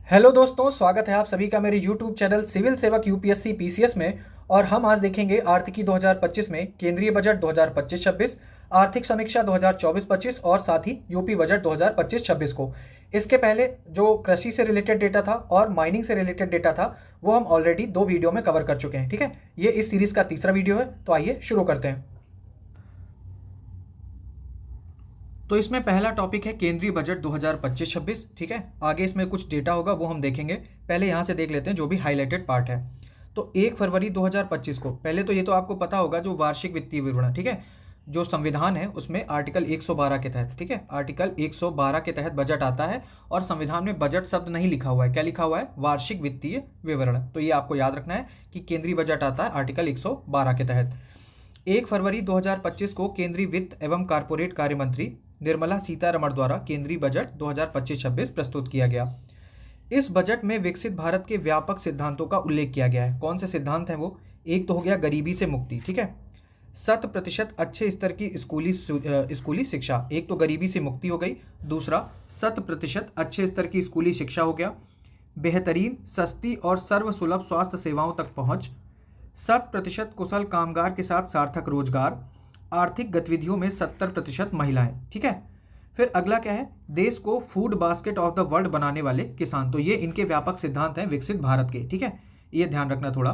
Hello दोस्तों, स्वागत है आप सभी का मेरे YouTube चैनल सिविल सेवक यूपीएससी पीसीएस में। और हम आज देखेंगे आर्थिकी 2025 में केंद्रीय बजट 2025-26, आर्थिक समीक्षा 2024-25 और साथ ही यूपी बजट 2025-26 को। इसके पहले जो कृषि से रिलेटेड डेटा था और माइनिंग से रिलेटेड डेटा था वो हम ऑलरेडी 2 वीडियो में कवर कर चुके हैं। ठीक है, ये इस सीरीज़ का तीसरा वीडियो है, तो आइए शुरू करते हैं। तो इसमें पहला टॉपिक है केंद्रीय बजट 2025-26। ठीक है, आगे इसमें कुछ डेटा होगा वो हम देखेंगे। पहले यहाँ से देख लेते हैं जो भी हाईलाइटेड पार्ट है। तो 1 फरवरी 2025 को, पहले तो ये तो आपको पता होगा जो वार्षिक वित्तीय विवरण, ठीक है, जो संविधान है उसमें आर्टिकल 112 के तहत, ठीक है, आर्टिकल 112 के तहत बजट आता है। और संविधान में बजट शब्द नहीं लिखा हुआ है, क्या लिखा हुआ है? वार्षिक वित्तीय विवरण। तो ये आपको याद रखना है कि केंद्रीय बजट आता है आर्टिकल 112 के तहत। 1 फरवरी 2025 को केंद्रीय वित्त एवं कारपोरेट कार्य मंत्री निर्मला सीतारमण द्वारा केंद्रीय बजट 2025-26 प्रस्तुत किया गया। इस बजट में विकसित भारत के व्यापक सिद्धांतों का उल्लेख किया गया है। कौन से सिद्धांत हैं वो? एक तो हो गया गरीबी से मुक्ति, ठीक है, 100% अच्छे स्तर की स्कूली शिक्षा, एक तो गरीबी से मुक्ति हो गई। दूसरा 100% अच्छे स्तर की स्कूली शिक्षा हो गया। बेहतरीन, सस्ती और सर्वसुलभ स्वास्थ्य सेवाओं तक पहुंच, 100% कुशल कामगार के साथ सार्थक रोजगार, आर्थिक गतिविधियों में 70% महिलाएं। ठीक है, फिर अगला क्या है? देश को food basket of the world बनाने वाले किसान। तो ये इनके व्यापक सिद्धांत हैं विकसित भारत के। ठीक है, ये ध्यान रखना थोड़ा।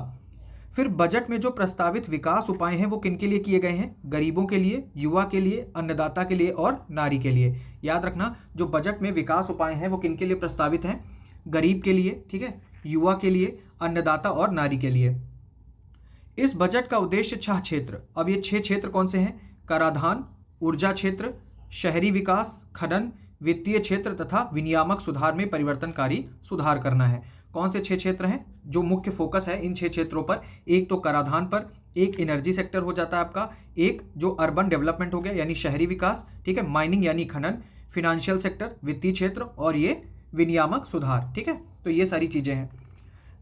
फिर बजट में जो प्रस्तावित विकास उपाय हैं वो किन के लिए किए गए हैं? गरीबों के लिए, युवा के लिए, अन्नदाता के लिए और नारी के लिए। याद रखना, जो बजट में विकास उपाय हैं वो किन के लिए प्रस्तावित हैं? गरीब के लिए, ठीक है, युवा के लिए, अन्नदाता और नारी के लिए। इस बजट का उद्देश्य 6 क्षेत्र, अब ये 6 क्षेत्र कौन से हैं? कराधान, ऊर्जा क्षेत्र, शहरी विकास, खनन, वित्तीय क्षेत्र तथा विनियामक सुधार में परिवर्तनकारी सुधार करना है। कौन से 6 क्षेत्र हैं जो मुख्य फोकस है इन 6 क्षेत्रों पर? एक तो कराधान पर, एक एनर्जी सेक्टर हो जाता है आपका, एक जो अर्बन डेवलपमेंट हो गया यानी शहरी विकास, ठीक है, माइनिंग यानी खनन, फिनेंशियल सेक्टर वित्तीय क्षेत्र और ये विनियामक सुधार। ठीक है, तो ये सारी चीजें हैं।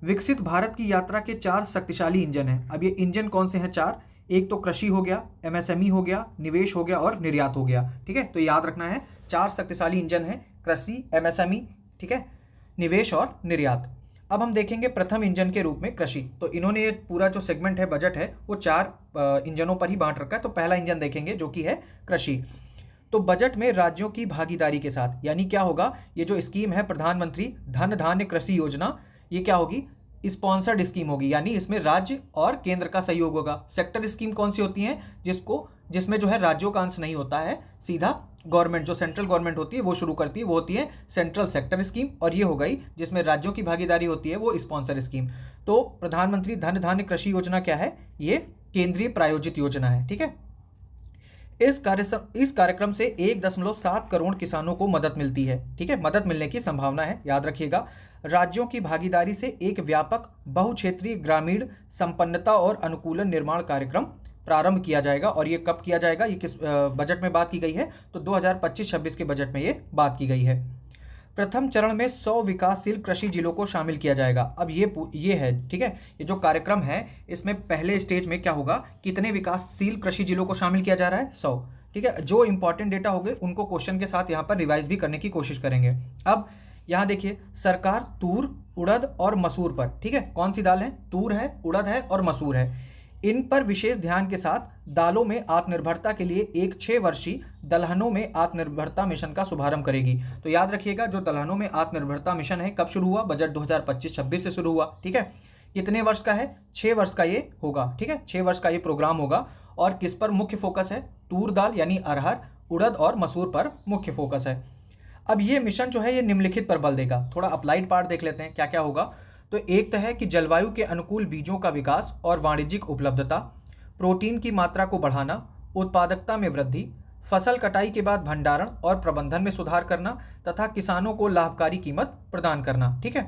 विकसित भारत की यात्रा के 4 शक्तिशाली इंजन हैं। अब ये इंजन कौन से हैं? 4। एक तो कृषि हो गया, एमएसएमई हो गया, निवेश हो गया और निर्यात हो गया। ठीक है, तो याद रखना है 4 शक्तिशाली इंजन है, कृषि, एमएसएमई, ठीक है, निवेश और निर्यात। अब हम देखेंगे प्रथम इंजन के रूप में कृषि। तो इन्होंने ये पूरा जो सेगमेंट है बजट है वो 4 इंजनों पर ही बांट रखा है। तो पहला इंजन देखेंगे जो कि है कृषि। तो बजट में राज्यों की भागीदारी के साथ, यानी क्या होगा? ये जो स्कीम है प्रधानमंत्री धन धान्य कृषि योजना, ये क्या होगी? स्पॉन्सर्ड स्कीम होगी, यानी इसमें राज्य और केंद्र का सहयोग होगा। सेक्टर स्कीम कौन सी होती है? जिसमें जो है राज्यों का अंश नहीं होता है, सीधा गवर्नमेंट जो सेंट्रल गवर्नमेंट होती है वो शुरू करती है, वो होती है सेंट्रल सेक्टर स्कीम। और ये हो गई जिसमें राज्यों की भागीदारी होती है वो स्पॉन्सर स्कीम। तो प्रधानमंत्री धन धान्य कृषि योजना क्या है? ये केंद्रीय प्रायोजित योजना है। ठीक है, इस कार्यक्रम से 1.7 करोड़ किसानों को मदद मिलती है। ठीक है, मदद मिलने की संभावना है, याद रखिएगा। राज्यों की भागीदारी से एक व्यापक बहुक्षेत्रीय ग्रामीण संपन्नता और अनुकूलन निर्माण कार्यक्रम प्रारंभ किया जाएगा। और ये कब किया जाएगा? ये किस बजट में बात की गई है? तो 2025-26 के बजट में ये बात की गई है। प्रथम चरण में 100 विकासशील कृषि जिलों को शामिल किया जाएगा। अब ये है, ठीक है, ये जो कार्यक्रम है इसमें पहले स्टेज में क्या होगा? कितने विकासशील कृषि जिलों को शामिल किया जा रहा है? 100। ठीक है, जो इंपॉर्टेंट डेटा हो गए उनको क्वेश्चन के साथ यहाँ पर रिवाइज भी करने की कोशिश करेंगे। अब यहाँ देखिए, सरकार तूर, उड़द और मसूर पर, ठीक है, कौन सी दाल है? तूर है, उड़द है और मसूर है। इन पर विशेष ध्यान के साथ दालों में आत्मनिर्भरता के लिए एक 6 वर्षीय दलहनों में आत्मनिर्भरता मिशन का शुभारंभ करेगी। तो याद रखिएगा, जो दलहनों में आत्मनिर्भरता मिशन है कब शुरू हुआ? बजट 2025-26 से शुरू हुआ। ठीक है, कितने वर्ष का है? 6 वर्ष का ये होगा। ठीक है, 6 वर्ष का ये प्रोग्राम होगा। और किस पर मुख्य फोकस है? तूर दाल यानी अरहर, उड़द और मसूर पर मुख्य फोकस है। अब ये मिशन जो है ये निम्नलिखित पर बल देगा। थोड़ा अप्लाइड पार्ट देख लेते हैं, क्या क्या होगा। तो एक तो है कि जलवायु के अनुकूल बीजों का विकास और वाणिज्यिक उपलब्धता, प्रोटीन की मात्रा को बढ़ाना, उत्पादकता में वृद्धि, फसल कटाई के बाद भंडारण और प्रबंधन में सुधार करना तथा किसानों को लाभकारी कीमत प्रदान करना। ठीक है,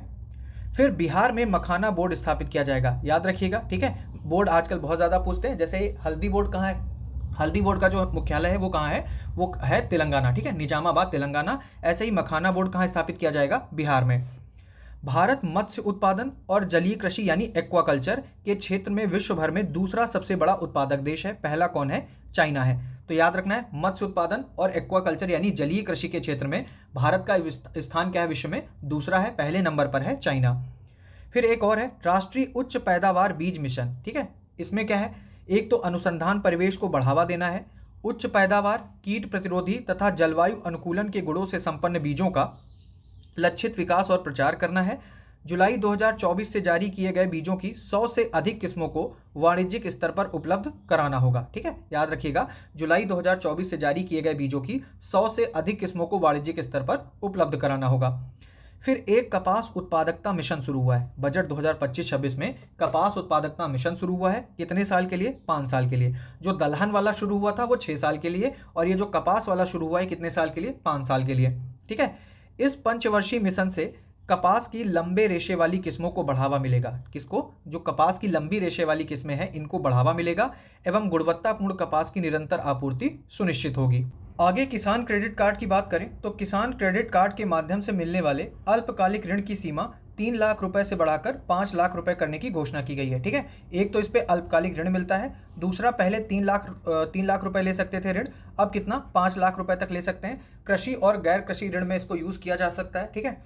फिर बिहार में मखाना बोर्ड स्थापित किया जाएगा, याद रखिएगा। ठीक है, बोर्ड आजकल बहुत ज़्यादा पूछते हैं, जैसे हल्दी बोर्ड कहाँ है? हल्दी बोर्ड का जो मुख्यालय है वो कहाँ है? वो है तेलंगाना। ठीक है, निजामाबाद तेलंगाना। ऐसे ही मखाना बोर्ड कहाँ स्थापित किया जाएगा? बिहार में। भारत मत्स्य उत्पादन और जलीय कृषि यानी एक्वाकल्चर के क्षेत्र में विश्व भर में दूसरा सबसे बड़ा उत्पादक देश है। पहला कौन है? चाइना है। तो याद रखना है मत्स्य उत्पादन और एक्वाकल्चर यानी जलीय कृषि के क्षेत्र में भारत का स्थान क्या है विश्व में, दूसरा है, पहले नंबर पर है चाइना। फिर एक और है राष्ट्रीय उच्च पैदावार बीज मिशन, ठीक है। इसमें क्या है, एक तो अनुसंधान परिवेश को बढ़ावा देना है, उच्च पैदावार, कीट प्रतिरोधी तथा जलवायु अनुकूलन के गुणों से संपन्न बीजों का लक्षित विकास और प्रचार करना है। जुलाई 2024 से जारी किए गए बीजों की 100 से अधिक किस्मों को वाणिज्यिक स्तर पर उपलब्ध कराना होगा, ठीक है। याद रखिएगा, जुलाई 2024 से जारी किए गए बीजों की 100 से अधिक किस्मों को वाणिज्यिक स्तर पर उपलब्ध कराना होगा। फिर एक कपास उत्पादकता मिशन शुरू हुआ है बजट 2025-26 में। कपास उत्पादकता मिशन शुरू हुआ है, कितने साल के लिए, 5 साल के लिए। जो दलहन वाला शुरू हुआ था वो 6 साल के लिए, और ये जो कपास वाला शुरू हुआ है कितने साल के लिए, 5 साल के लिए, ठीक है। इस पंचवर्षीय मिशन से कपास की लंबे रेशे वाली किस्मों को बढ़ावा मिलेगा। किसको, जो कपास की लंबी रेशे वाली किस्में हैं इनको बढ़ावा मिलेगा एवं गुणवत्तापूर्ण कपास की निरंतर आपूर्ति सुनिश्चित होगी। आगे किसान क्रेडिट कार्ड की बात करें तो किसान क्रेडिट कार्ड के माध्यम से मिलने वाले अल्पकालिक ऋण की सीमा 3 लाख रुपए से बढ़ाकर 5 लाख रुपए करने की घोषणा की गई है, ठीक है। एक तो इस पे अल्पकालिक ऋण मिलता है, दूसरा पहले 3 लाख रुपए ले सकते थे ऋण, अब कितना, 5 लाख रुपए तक ले सकते हैं। कृषि और गैर कृषि ऋण में इसको यूज किया जा सकता है, ठीक है।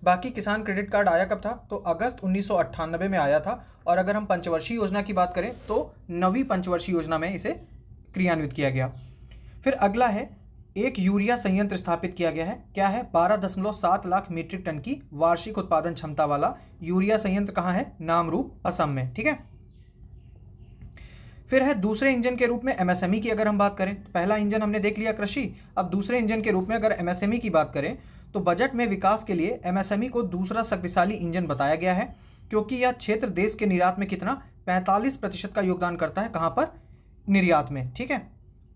बाकी किसान क्रेडिट कार्ड आया कब था, तो अगस्त 1998 में आया था, और अगर हम पंचवर्षीय योजना की बात करें तो 9वीं पंचवर्षीय योजना में इसे क्रियान्वित किया गया। फिर अगला है, एक यूरिया संयंत्र स्थापित किया गया है। क्या है, 12.7 लाख मीट्रिक टन की वार्षिक उत्पादन क्षमता वाला यूरिया संयंत्र कहाँ है, नामरूप, असम में, ठीक है। फिर है दूसरे इंजन के रूप में एमएसएमई की अगर हम बात करें, तो पहला इंजन हमने देख लिया कृषि, अब दूसरे इंजन के रूप में अगर एमएसएमई की बात करें तो बजट में विकास के लिए एमएसएमई को दूसरा शक्तिशाली इंजन बताया गया है, क्योंकि यह क्षेत्र देश के निर्यात में कितना, 45% का योगदान करता है, कहाँ पर, निर्यात में, ठीक है।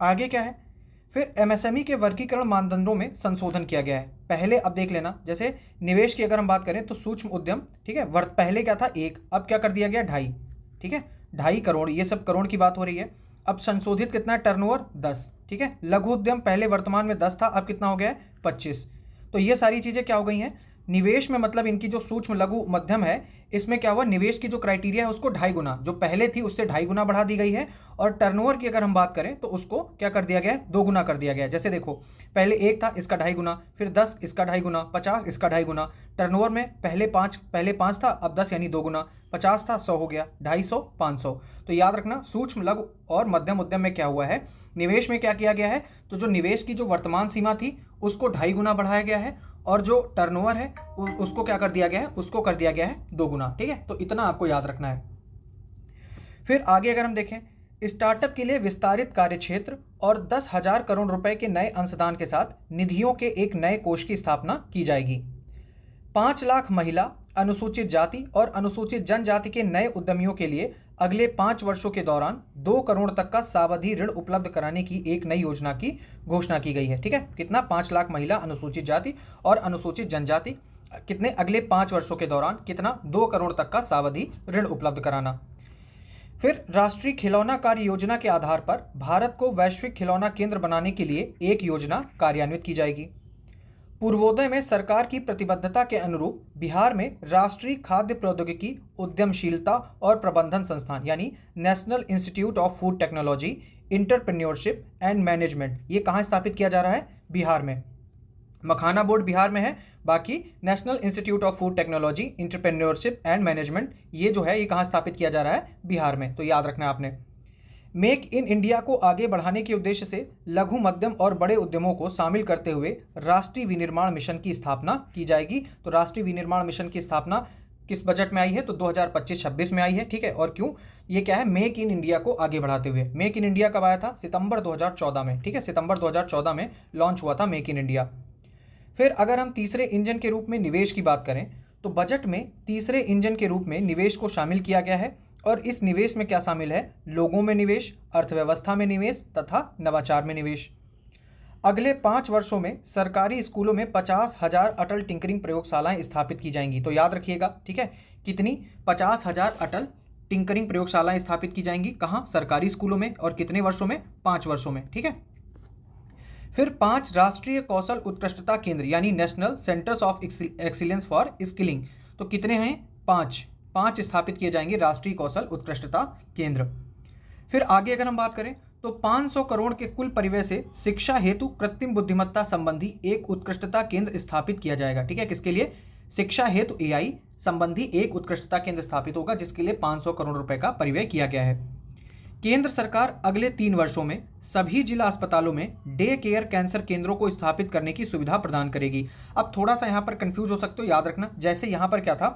आगे क्या है, फिर एमएसएमई के वर्गीकरण मानदंडों में संशोधन किया गया है। पहले अब देख लेना, जैसे निवेश की अगर हम बात करें तो सूक्ष्म उद्यम, ठीक है, पहले क्या था 1, अब क्या कर दिया गया 2.5, ठीक है, 2.5 करोड़, ये सब करोड़ की बात हो रही है। अब संशोधित कितना है, टर्नओवर 10, ठीक है। लघु उद्यम पहले वर्तमान में 10 था, अब कितना हो गया है, 25। तो ये सारी चीज़ें क्या हो गई हैं, निवेश में, मतलब इनकी जो सूक्ष्म लघु मध्यम है इसमें क्या हुआ, निवेश की जो क्राइटेरिया है उसको 2.5 गुना, जो पहले थी उससे 2.5 गुना बढ़ा दी गई है। और टर्नओवर की अगर हम बात करें तो उसको क्या कर दिया गया है, 2 गुना कर दिया गया है। जैसे देखो, पहले 1 था, इसका 2.5 गुना, फिर 10 इसका 2.5 गुना, 50 इसका 2.5 गुना। टर्नओवर में पहले 5 था, अब 10 यानी 2 गुना, 50 था 100 हो गया, 250, 500। तो याद रखना, सूक्ष्म लघु और मध्यम उद्यम में क्या हुआ है, निवेश में क्या किया गया है, तो जो निवेश की जो वर्तमान सीमा थी उसको 2.5 गुना बढ़ाया गया है, और जो टर्नओवर है उसको क्या कर दिया गया है, उसको कर दिया गया है 2 गुना, ठीक है। तो इतना आपको याद रखना है। फिर आगे अगर हम देखें, स्टार्टअप के लिए विस्तारित कार्यक्षेत्र और 10,000 करोड़ रुपए के नए अंशदान के साथ निधियों के एक नए कोष की स्थापना की जाएगी। 5 लाख महिला, अनुसूचित जाति और अनुसूचित जनजाति के नए उद्यमियों के लिए अगले 5 वर्षों के दौरान 2 करोड़ तक का सावधि ऋण उपलब्ध कराने की एक नई योजना की घोषणा की गई है, ठीक है। कितना, 5 लाख महिला, अनुसूचित जाति और अनुसूचित जनजाति, कितने, अगले 5 वर्षों के दौरान कितना, 2 करोड़ तक का सावधि ऋण उपलब्ध कराना। फिर राष्ट्रीय खिलौना कार्य योजना के आधार पर भारत को वैश्विक खिलौना केंद्र बनाने के लिए एक योजना कार्यान्वित की जाएगी। पूर्वोदय में सरकार की प्रतिबद्धता के अनुरूप बिहार में राष्ट्रीय खाद्य प्रौद्योगिकी उद्यमशीलता और प्रबंधन संस्थान यानी national institute of food technology, entrepreneurship and management, ये कहाँ स्थापित किया जा रहा है, बिहार में। मखाना बोर्ड बिहार में है, बाकी national institute of food technology, entrepreneurship and management, ये जो है ये कहाँ स्थापित किया जा रहा है, बिहार में। तो याद रखना है आपने। मेक इन इंडिया को आगे बढ़ाने के उद्देश्य से लघु, मध्यम और बड़े उद्यमों को शामिल करते हुए राष्ट्रीय विनिर्माण मिशन की स्थापना की जाएगी। तो राष्ट्रीय विनिर्माण मिशन की स्थापना किस बजट में आई है, तो 2025-26 में आई है, ठीक है। और क्यों, ये क्या है, मेक इन इंडिया को आगे बढ़ाते हुए। मेक इन इंडिया कब आया था, सितंबर 2014 में, ठीक है, सितंबर 2014 में लॉन्च हुआ था मेक इन इंडिया। फिर अगर हम तीसरे इंजन के रूप में निवेश की बात करें तो बजट में तीसरे इंजन के रूप में निवेश को शामिल किया गया है, और इस निवेश में क्या शामिल है, लोगों में निवेश, अर्थव्यवस्था में निवेश तथा नवाचार में निवेश। अगले 5 वर्षों में सरकारी स्कूलों में 50,000 अटल टिंकरिंग प्रयोगशालाएं स्थापित की जाएंगी। तो याद रखिएगा, ठीक है, कितनी, 50,000 अटल टिंकरिंग प्रयोगशालाएं स्थापित की जाएंगी, कहाँ, सरकारी स्कूलों में, और कितने वर्षों में, 5 वर्षों में, ठीक है। फिर 5 राष्ट्रीय कौशल उत्कृष्टता केंद्र यानी national centres of excellence for skilling, तो कितने हैं, 5 स्थापित किए जाएंगे राष्ट्रीय कौशल उत्कृष्टता केंद्र। फिर आगे अगर हम बात करें तो 500 करोड़ के कुल परिव्यय से शिक्षा हेतु कृत्रिम बुद्धिमत्ता संबंधी एक उत्कृष्टता केंद्र स्थापित किया जाएगा। ठीक है, किसके लिए? शिक्षा हेतु एआई संबंधी एक उत्कृष्टता केंद्र स्थापित होगा, जिसके लिए 500 करोड़ रुपए का परिव्यय किया गया है। केंद्र सरकार अगले 3 वर्षों में सभी जिला अस्पतालों में डे केयर कैंसर केंद्रों को स्थापित करने की सुविधा प्रदान करेगी। अब थोड़ा सा यहाँ पर कंफ्यूज हो सकते हो, याद रखना, जैसे यहाँ पर क्या था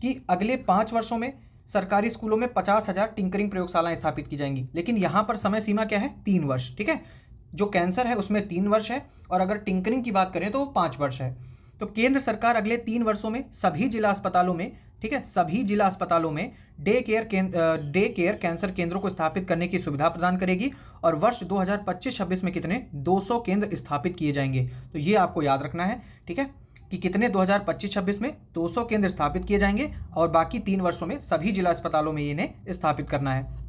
कि अगले 5 वर्षों में सरकारी स्कूलों में 50,000 टिंकरिंग प्रयोगशालाएं स्थापित की जाएंगी, लेकिन यहाँ पर समय सीमा क्या है? 3 वर्ष। ठीक है, जो कैंसर है उसमें 3 वर्ष है, और अगर टिंकरिंग की बात करें तो वो 5 वर्ष है। तो केंद्र सरकार अगले 3 वर्षों में सभी जिला अस्पतालों में, ठीक है, सभी जिला अस्पतालों में डे केयर कैंसर केंद्रों को स्थापित करने की सुविधा प्रदान करेगी, और वर्ष 2025-26 में कितने? 200 केंद्र स्थापित किए जाएंगे। तो ये आपको याद रखना है, ठीक है, कि कितने 2025-26 में 200 केंद्र स्थापित किए जाएंगे, और बाकी 3 वर्षों में सभी जिला अस्पतालों में इन्हें स्थापित करना है।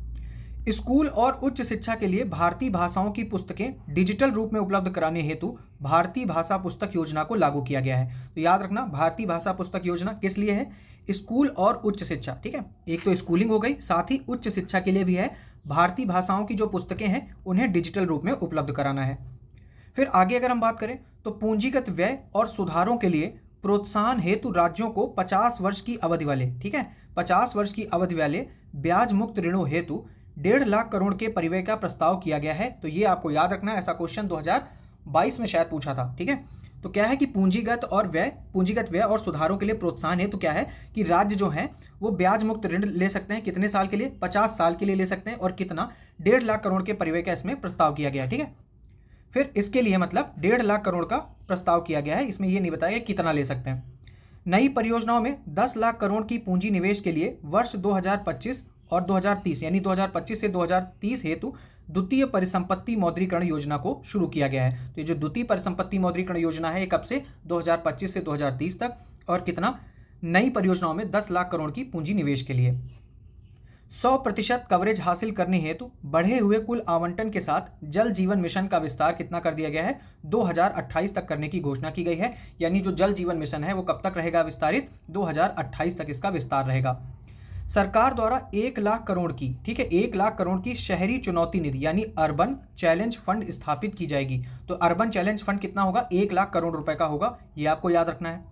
स्कूल और उच्च शिक्षा के लिए भारतीय भाषाओं की पुस्तकें डिजिटल रूप में उपलब्ध कराने हेतु भारतीय भाषा पुस्तक योजना को लागू किया गया है। तो याद रखना, भारतीय भाषा पुस्तक योजना किस लिए है? स्कूल और उच्च शिक्षा। ठीक है, एक तो स्कूलिंग हो गई, साथ ही उच्च शिक्षा के लिए भी है। भारतीय भाषाओं की जो पुस्तकें हैं उन्हें डिजिटल रूप में उपलब्ध कराना है। फिर आगे अगर हम बात करें तो पूंजीगत व्यय और सुधारों के लिए प्रोत्साहन हेतु राज्यों को 50 वर्ष की अवधि वाले, ठीक है, 50 वर्ष की अवधि वाले ब्याज मुक्त ऋणों हेतु 1.5 लाख करोड़ के परिव्यय का प्रस्ताव किया गया है। तो ये आपको याद रखना है, ऐसा क्वेश्चन 2022 में शायद पूछा था। ठीक है, तो क्या है कि पूंजीगत व्यय और सुधारों के लिए प्रोत्साहन है, तो क्या है कि राज्य जो है वो ब्याज मुक्त ऋण ले सकते हैं। कितने साल के लिए? 50 साल के लिए ले सकते हैं, और कितना? 1.5 लाख करोड़ के परिव्यय का इसमें प्रस्ताव किया गया है। ठीक है, फिर इसके लिए मतलब 1.5 लाख करोड़ का प्रस्ताव किया गया है, इसमें ये नहीं बताया कितना ले सकते हैं। नई परियोजनाओं में 10 लाख करोड़ की पूंजी निवेश के लिए वर्ष 2025 और 2030, यानी 2025 से 2030 हेतु द्वितीय परिसंपत्ति मौद्रीकरण योजना को शुरू किया गया है। तो ये जो द्वितीय परिसंपत्ति मौद्रीकरण योजना है, ये कब से? 2025 से 2030 तक, और कितना? नई परियोजनाओं में 10 लाख करोड़ की पूंजी निवेश के लिए। 100% कवरेज हासिल करने हेतु बढ़े हुए कुल आवंटन के साथ जल जीवन मिशन का विस्तार कितना कर दिया गया है? 2028 तक करने की घोषणा की गई है। यानी जो जल जीवन मिशन है वो कब तक रहेगा विस्तारित? 2028 तक इसका विस्तार रहेगा। सरकार द्वारा 1 लाख करोड़ की, ठीक है, 1 लाख करोड़ की शहरी चुनौती निधि यानी अर्बन चैलेंज फंड स्थापित की जाएगी। तो अर्बन चैलेंज फंड कितना होगा? 1 लाख करोड़ रुपए का होगा, ये आपको याद रखना है।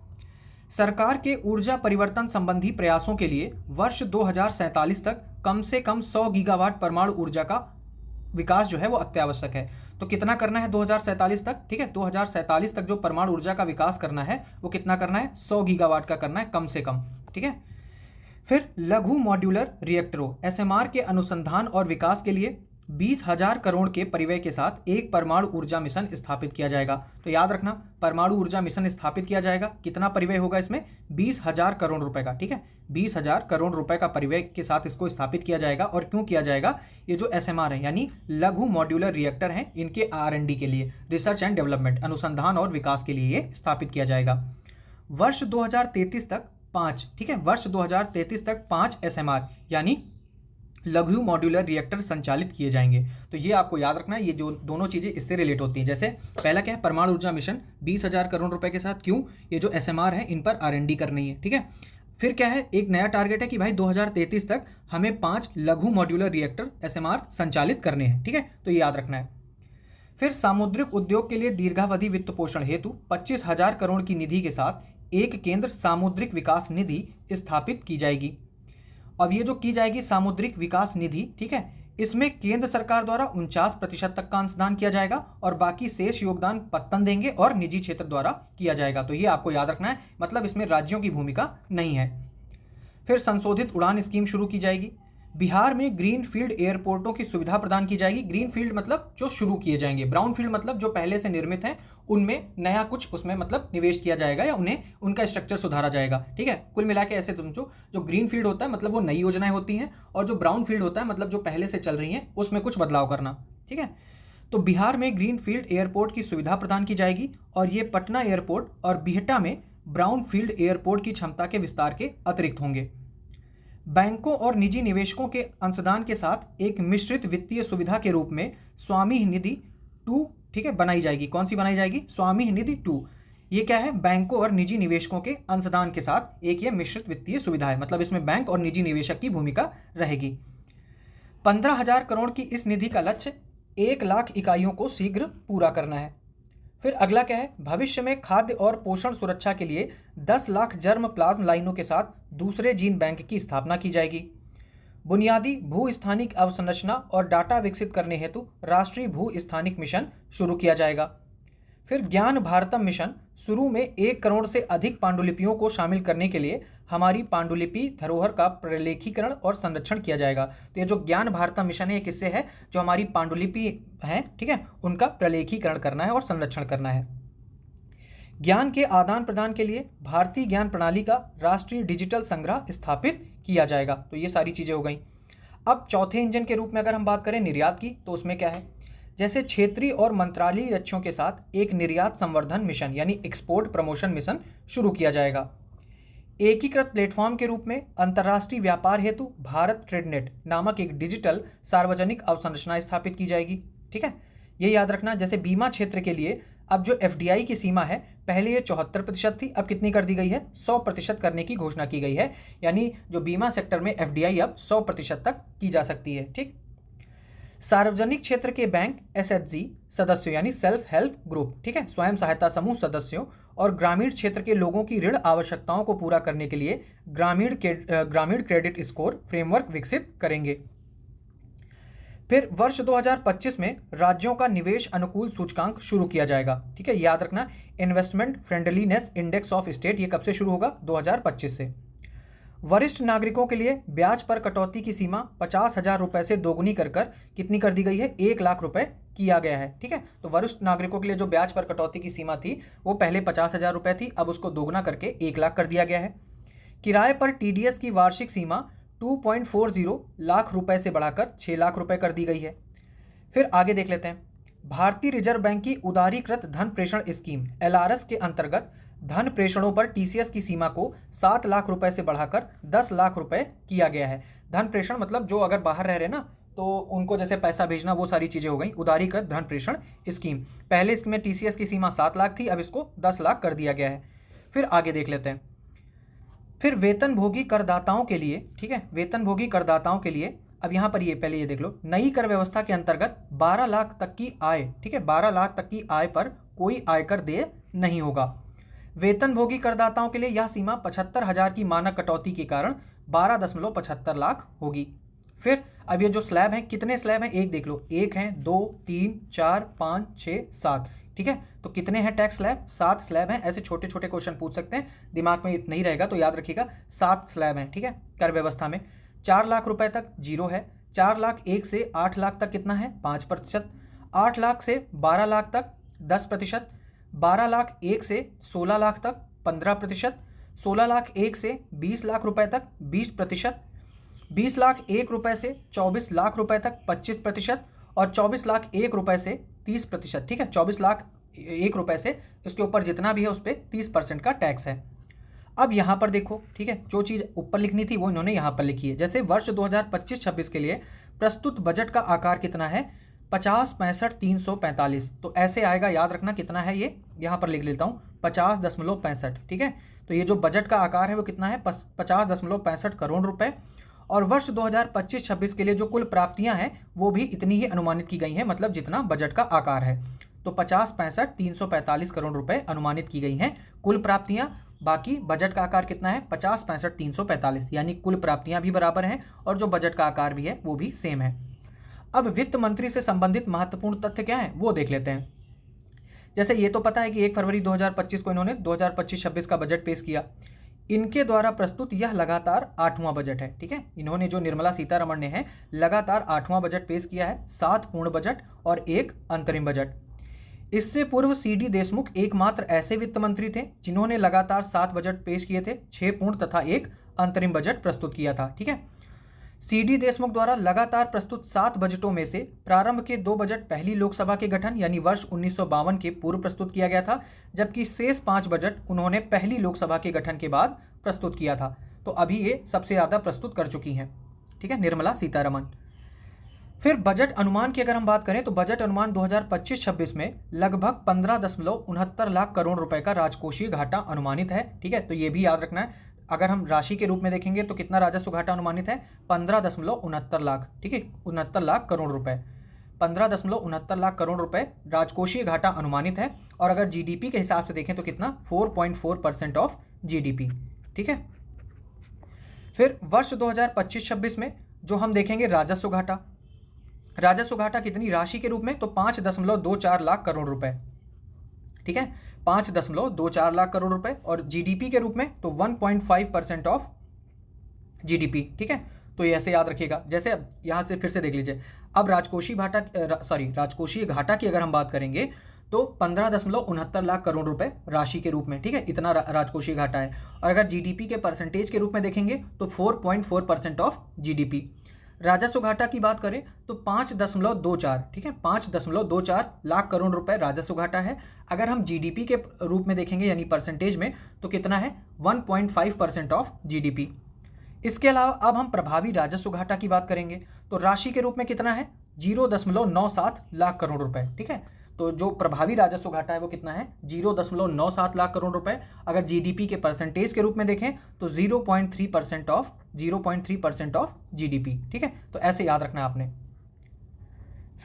सरकार के ऊर्जा परिवर्तन संबंधी प्रयासों के लिए वर्ष 2047 तक कम से कम 100 गीगावाट परमाणु ऊर्जा का विकास जो है वो अत्यावश्यक है। तो कितना करना है 2047 तक? ठीक है, 2047 तक जो परमाणु ऊर्जा का विकास करना है वो कितना करना है? 100 गीगावाट का करना है कम से कम। ठीक है, फिर लघु मॉड्यूलर रिएक्टरों एसएमआर के अनुसंधान और विकास के लिए 20,000 करोड़ के परिव्यय के साथ एक परमाणु ऊर्जा मिशन स्थापित किया जाएगा। तो याद रखना, परमाणु ऊर्जा मिशन स्थापित किया जाएगा। कितना परिव्यय होगा इसमें? 20,000 करोड़ रुपए का। ठीक है, 20,000 करोड़ रुपए का परिव्यय के साथ इसको स्थापित किया जाएगा। और क्यों किया जाएगा? ये जो एसएमआर है यानी लघु मॉड्यूलर रिएक्टर हैं, इनके R&D के लिए, रिसर्च एंड डेवलपमेंट, अनुसंधान और विकास के लिए ये स्थापित किया जाएगा। वर्ष 2033 तक 5, ठीक है, वर्ष 2033 तक 5 एसएमआर यानी लघु मॉड्यूलर रिएक्टर संचालित किए जाएंगे। तो ये आपको याद रखना है, ये जो दोनों चीज़ें इससे रिलेट होती हैं। जैसे पहला क्या है? परमाणु ऊर्जा मिशन 20,000 करोड़ रुपए के साथ। क्यों? ये जो एसएमआर है इन पर R&D करनी है। ठीक है, फिर क्या है? एक नया टारगेट है कि भाई 2033 तक हमें 5 लघु मॉड्यूलर रिएक्टर एसएमआर संचालित करने हैं। ठीक है, तो ये याद रखना है। फिर सामुद्रिक उद्योग के लिए दीर्घावधि वित्त पोषण हेतु 25,000 करोड़ की निधि के साथ एक केंद्र सामुद्रिक विकास निधि स्थापित की जाएगी। अब ये जो की जाएगी सामुद्रिक विकास निधि, ठीक है, इसमें केंद्र सरकार द्वारा 49% तक का अंशदान किया जाएगा और बाकी शेष योगदान पत्तन देंगे और निजी क्षेत्र द्वारा किया जाएगा। तो ये आपको याद रखना है, मतलब इसमें राज्यों की भूमिका नहीं है। फिर संशोधित उड़ान स्कीम शुरू की जाएगी। बिहार में ग्रीन फील्ड एयरपोर्टों की सुविधा प्रदान की जाएगी। ग्रीन फील्ड मतलब जो शुरू किए जाएंगे, ब्राउन फील्ड मतलब जो पहले से निर्मित हैं उनमें नया कुछ उसमें मतलब निवेश किया जाएगा या उन्हें उनका स्ट्रक्चर सुधारा जाएगा। ठीक है, कुल मिला के ऐसे समझो, जो ग्रीन फील्ड होता है मतलब वो नई योजनाएं होती हैं, और जो ब्राउन फील्ड होता है मतलब जो पहले से चल रही हैं उसमें कुछ बदलाव करना। ठीक है, तो बिहार में ग्रीन फील्ड एयरपोर्ट की सुविधा प्रदान की जाएगी, और ये पटना एयरपोर्ट और बिहटा में ब्राउन फील्ड एयरपोर्ट की क्षमता के विस्तार के अतिरिक्त होंगे। बैंकों और निजी निवेशकों के अंशदान के साथ एक मिश्रित वित्तीय सुविधा के रूप में स्वामी निधि 2, ठीक है, बनाई जाएगी। कौन सी बनाई जाएगी? स्वामी निधि 2। ये क्या है? बैंकों और निजी निवेशकों के अंशदान के साथ एक ये मिश्रित वित्तीय सुविधा है, मतलब इसमें बैंक और निजी निवेशक की भूमिका रहेगी। 15,000 करोड़ की इस निधि का लक्ष्य 1 लाख इकाइयों को शीघ्र पूरा करना है। फिर अगला क्या है, भविष्य में खाद्य और पोषण सुरक्षा के लिए 10 लाख जर्म प्लाज्म लाइनों के साथ दूसरे जीन बैंक की स्थापना की जाएगी। बुनियादी भू स्थानिक अवसंरचना और डाटा विकसित करने हेतु राष्ट्रीय भू स्थानिक मिशन शुरू किया जाएगा। फिर ज्ञान भारतम मिशन, शुरू में 1 करोड़ से अधिक पांडुलिपियों को शामिल करने के लिए हमारी पांडुलिपि धरोहर का प्रलेखीकरण और संरक्षण किया जाएगा। तो ये जो ज्ञान भारतम मिशन है, ये किससे है, जो हमारी पांडुलिपि हैं, ठीक है, उनका प्रलेखीकरण करना है और संरक्षण करना है। ज्ञान के आदान प्रदान के लिए भारतीय ज्ञान प्रणाली का राष्ट्रीय डिजिटल संग्रह स्थापित किया जाएगा। तो ये सारी चीज़ें हो गई। अब चौथे इंजन के रूप में अगर हम बात करें निर्यात की, तो उसमें क्या है, जैसे क्षेत्रीय और मंत्रालयीय लक्ष्यों के साथ एक निर्यात संवर्धन मिशन यानी एक्सपोर्ट प्रमोशन मिशन शुरू किया जाएगा। एकीकृत प्लेटफॉर्म के रूप में अंतर्राष्ट्रीय व्यापार हेतु भारत ट्रेडनेट नामक एक डिजिटल सार्वजनिक अवसंरचना स्थापित की जाएगी। ठीक है, ये याद रखना। जैसे बीमा क्षेत्र के लिए अब जो एफडीआई की सीमा है, पहले ये 74% थी, अब कितनी कर दी गई है, 100% करने की घोषणा की गई है। यानी जो बीमा सेक्टर में एफडीआई अब 100% तक की जा सकती है। ठीक, सार्वजनिक क्षेत्र के बैंक एसएचजी सदस्यों यानी सेल्फ हेल्प ग्रुप, ठीक है, स्वयं सहायता समूह सदस्यों और ग्रामीण क्षेत्र के लोगों की ऋण आवश्यकताओं को पूरा करने के लिए ग्रामीण क्रेडिट स्कोर फ्रेमवर्क विकसित करेंगे। फिर वर्ष 2025 में राज्यों का निवेश अनुकूल सूचकांक शुरू किया जाएगा। ठीक है, याद रखना, investment friendliness index of state, ये कब से शुरू होगा, 2025 से। वरिष्ठ नागरिकों के लिए ब्याज पर कटौती की सीमा 50,000 रुपये से दोगुनी कर कितनी कर दी गई है, 1 लाख रुपए किया गया है। ठीक है, तो वरिष्ठ नागरिकों के लिए जो ब्याज पर कटौती की सीमा थी वो पहले 50,000 रुपये थी, अब उसको दोगुना करके 1 लाख कर दिया गया है। किराए पर टीडीएस की वार्षिक सीमा 2.40 लाख रुपए से बढ़ाकर 6 लाख रुपए कर दी गई है। फिर आगे देख लेते हैं, भारतीय रिजर्व बैंक की उदारीकृत धन प्रेषण स्कीम एलआरएस के अंतर्गत धन प्रेषणों पर टीसीएस की सीमा को 7 लाख रुपए से बढ़ाकर 10 लाख रुपए किया गया है। धन प्रेषण मतलब जो अगर बाहर रह रहे ना, तो उनको जैसे पैसा भेजना, वो सारी चीजें हो गई। उदारीकृत धन प्रेषण स्कीम, पहले इसमें टीसीएस की सीमा 7 लाख थी, अब इसको 10 लाख कर दिया गया है। फिर आगे देख लेते हैं, फिर वेतनभोगी करदाताओं के लिए, ठीक है, वेतनभोगी करदाताओं के लिए अब यहाँ पर ये पहले ये देख लो, नई कर व्यवस्था के अंतर्गत 12 लाख तक की आय, ठीक है, 12 लाख तक की आय पर कोई आयकर देय नहीं होगा। वेतनभोगी करदाताओं के लिए यह सीमा 75,000 की मानक कटौती के कारण 12.75 लाख होगी। फिर अब ये जो स्लैब है, कितने स्लैब हैं, एक देख लो, 1 है, 2, 3, 4, 5, 6, 7, ठीक है, तो कितने हैं टैक्स स्लैब, 7 स्लैब हैं। ऐसे छोटे छोटे क्वेश्चन पूछ सकते हैं, दिमाग में नहीं रहेगा तो याद रखिएगा, 7 स्लैब हैं। ठीक है, कर व्यवस्था में 4 लाख रुपए तक 0 है, 4 लाख 1 से 8 लाख तक कितना है, 5%, 8 लाख से 12 लाख तक 10%, 12 लाख 1 से 16 लाख तक 15%, 16 लाख 1 से 20 लाख रुपए तक 20%, 20 लाख 1 रुपए से 24 लाख रुपए तक 25% और 24 लाख 1 रुपए से 30%। ठीक है, 24 लाख 1 रुपए से इसके ऊपर जितना भी है उस पर 30% का टैक्स है। अब यहाँ पर देखो, ठीक है, जो चीज़ ऊपर लिखनी थी वो इन्होंने यहाँ पर लिखी है। जैसे वर्ष 2025-26 के लिए प्रस्तुत बजट का आकार कितना है, 50,65,345, तो ऐसे आएगा, याद रखना कितना है ये, यहाँ पर लिख लेता हूँ 50.65। ठीक है, तो ये जो बजट का आकार है वो कितना है, 50.65 करोड़ रुपए। और वर्ष 2025-26 के लिए जो कुल प्राप्तियां हैं वो भी इतनी ही अनुमानित की गई हैं, मतलब जितना बजट का आकार है। तो 50,65,345 करोड़ रुपए अनुमानित की गई हैं कुल प्राप्तियां। बाकी बजट का आकार कितना है, 50,65,345, यानी कुल प्राप्तियां भी बराबर हैं और जो बजट का आकार भी है वो भी सेम है। अब वित्त मंत्री से संबंधित महत्वपूर्ण तथ्य क्या है वो देख लेते हैं। जैसे ये तो पता है कि 1 फरवरी 2025 को इन्होंने 2025-26 का बजट पेश किया। इनके द्वारा प्रस्तुत यह लगातार 8वां बजट है। ठीक है, इन्होंने जो निर्मला सीतारमण ने है लगातार 8वां बजट पेश किया है, 7 पूर्ण बजट और 1 अंतरिम बजट। इससे पूर्व सीडी देशमुख एकमात्र ऐसे वित्त मंत्री थे जिन्होंने लगातार 7 बजट पेश किए थे, 6 पूर्ण तथा 1 अंतरिम बजट प्रस्तुत किया था। ठीक है, सीडी देशमुख द्वारा लगातार प्रस्तुत 7 बजटों में से प्रारंभ के 2 बजट पहली लोकसभा के गठन यानी वर्ष 1952 के पूर्व प्रस्तुत किया गया था, जबकि शेष 5 बजट उन्होंने पहली लोकसभा के गठन के बाद प्रस्तुत किया था। तो अभी ये सबसे ज़्यादा प्रस्तुत कर चुकी हैं। ठीक है, निर्मला सीतारमण। फिर बजट अनुमान की अगर हम बात करें तो बजट अनुमान 2025-26 में लगभग 15.69 लाख करोड़ रुपए का राजकोषीय घाटा अनुमानित है। ठीक है, तो ये भी याद रखना है। अगर हम राशि के रूप में देखेंगे तो कितना राजस्व घाटा अनुमानित है, 15.69 लाख। ठीक है, 69 लाख करोड़ रुपए। 15.69 लाख करोड़ रुपए राजकोषीय घाटा अनुमानित है। और अगर जीडीपी के हिसाब से देखें तो कितना, 4.4% ऑफ जीडीपी। ठीक है। फिर वर्ष 2025-26 में जो हम देखेंगे राजस्व घाटा, राजस्व घाटा कितनी राशि के रूप में, तो 5.24 लाख करोड़ रुपए। ठीक है, 5.24 लाख करोड़ रुपए। और जीडीपी के रूप में तो 1.5% ऑफ जीडीपी। ठीक है, तो ये ऐसे याद रखिएगा। जैसे अब यहाँ से फिर से देख लीजिए, अब राजकोषीय घाटा की अगर हम बात करेंगे तो 15.69 लाख करोड़ रुपए राशि के रूप में। ठीक है, इतना राजकोषीय घाटा है। और अगर जीडीपी के परसेंटेज के रूप में देखेंगे तो 4.4% ऑफ जीडीपी। राजस्व घाटा की बात करें तो 5.24, ठीक है, 5.24 लाख करोड़ रुपए राजस्व घाटा है। अगर हम जीडीपी के रूप में देखेंगे यानी परसेंटेज में तो कितना है, 1.5% ऑफ जीडीपी। इसके अलावा अब हम प्रभावी राजस्व घाटा की बात करेंगे तो राशि के रूप में कितना है, 0.97 लाख करोड़ रुपए। ठीक है, तो जो प्रभावी राजस्व घाटा है वो कितना है, 0.97 लाख करोड़ रुपए। अगर जीडीपी के परसेंटेज के रूप में देखें तो 0.3% ऑफ जीडीपी। ठीक है, तो ऐसे याद रखना है आपने।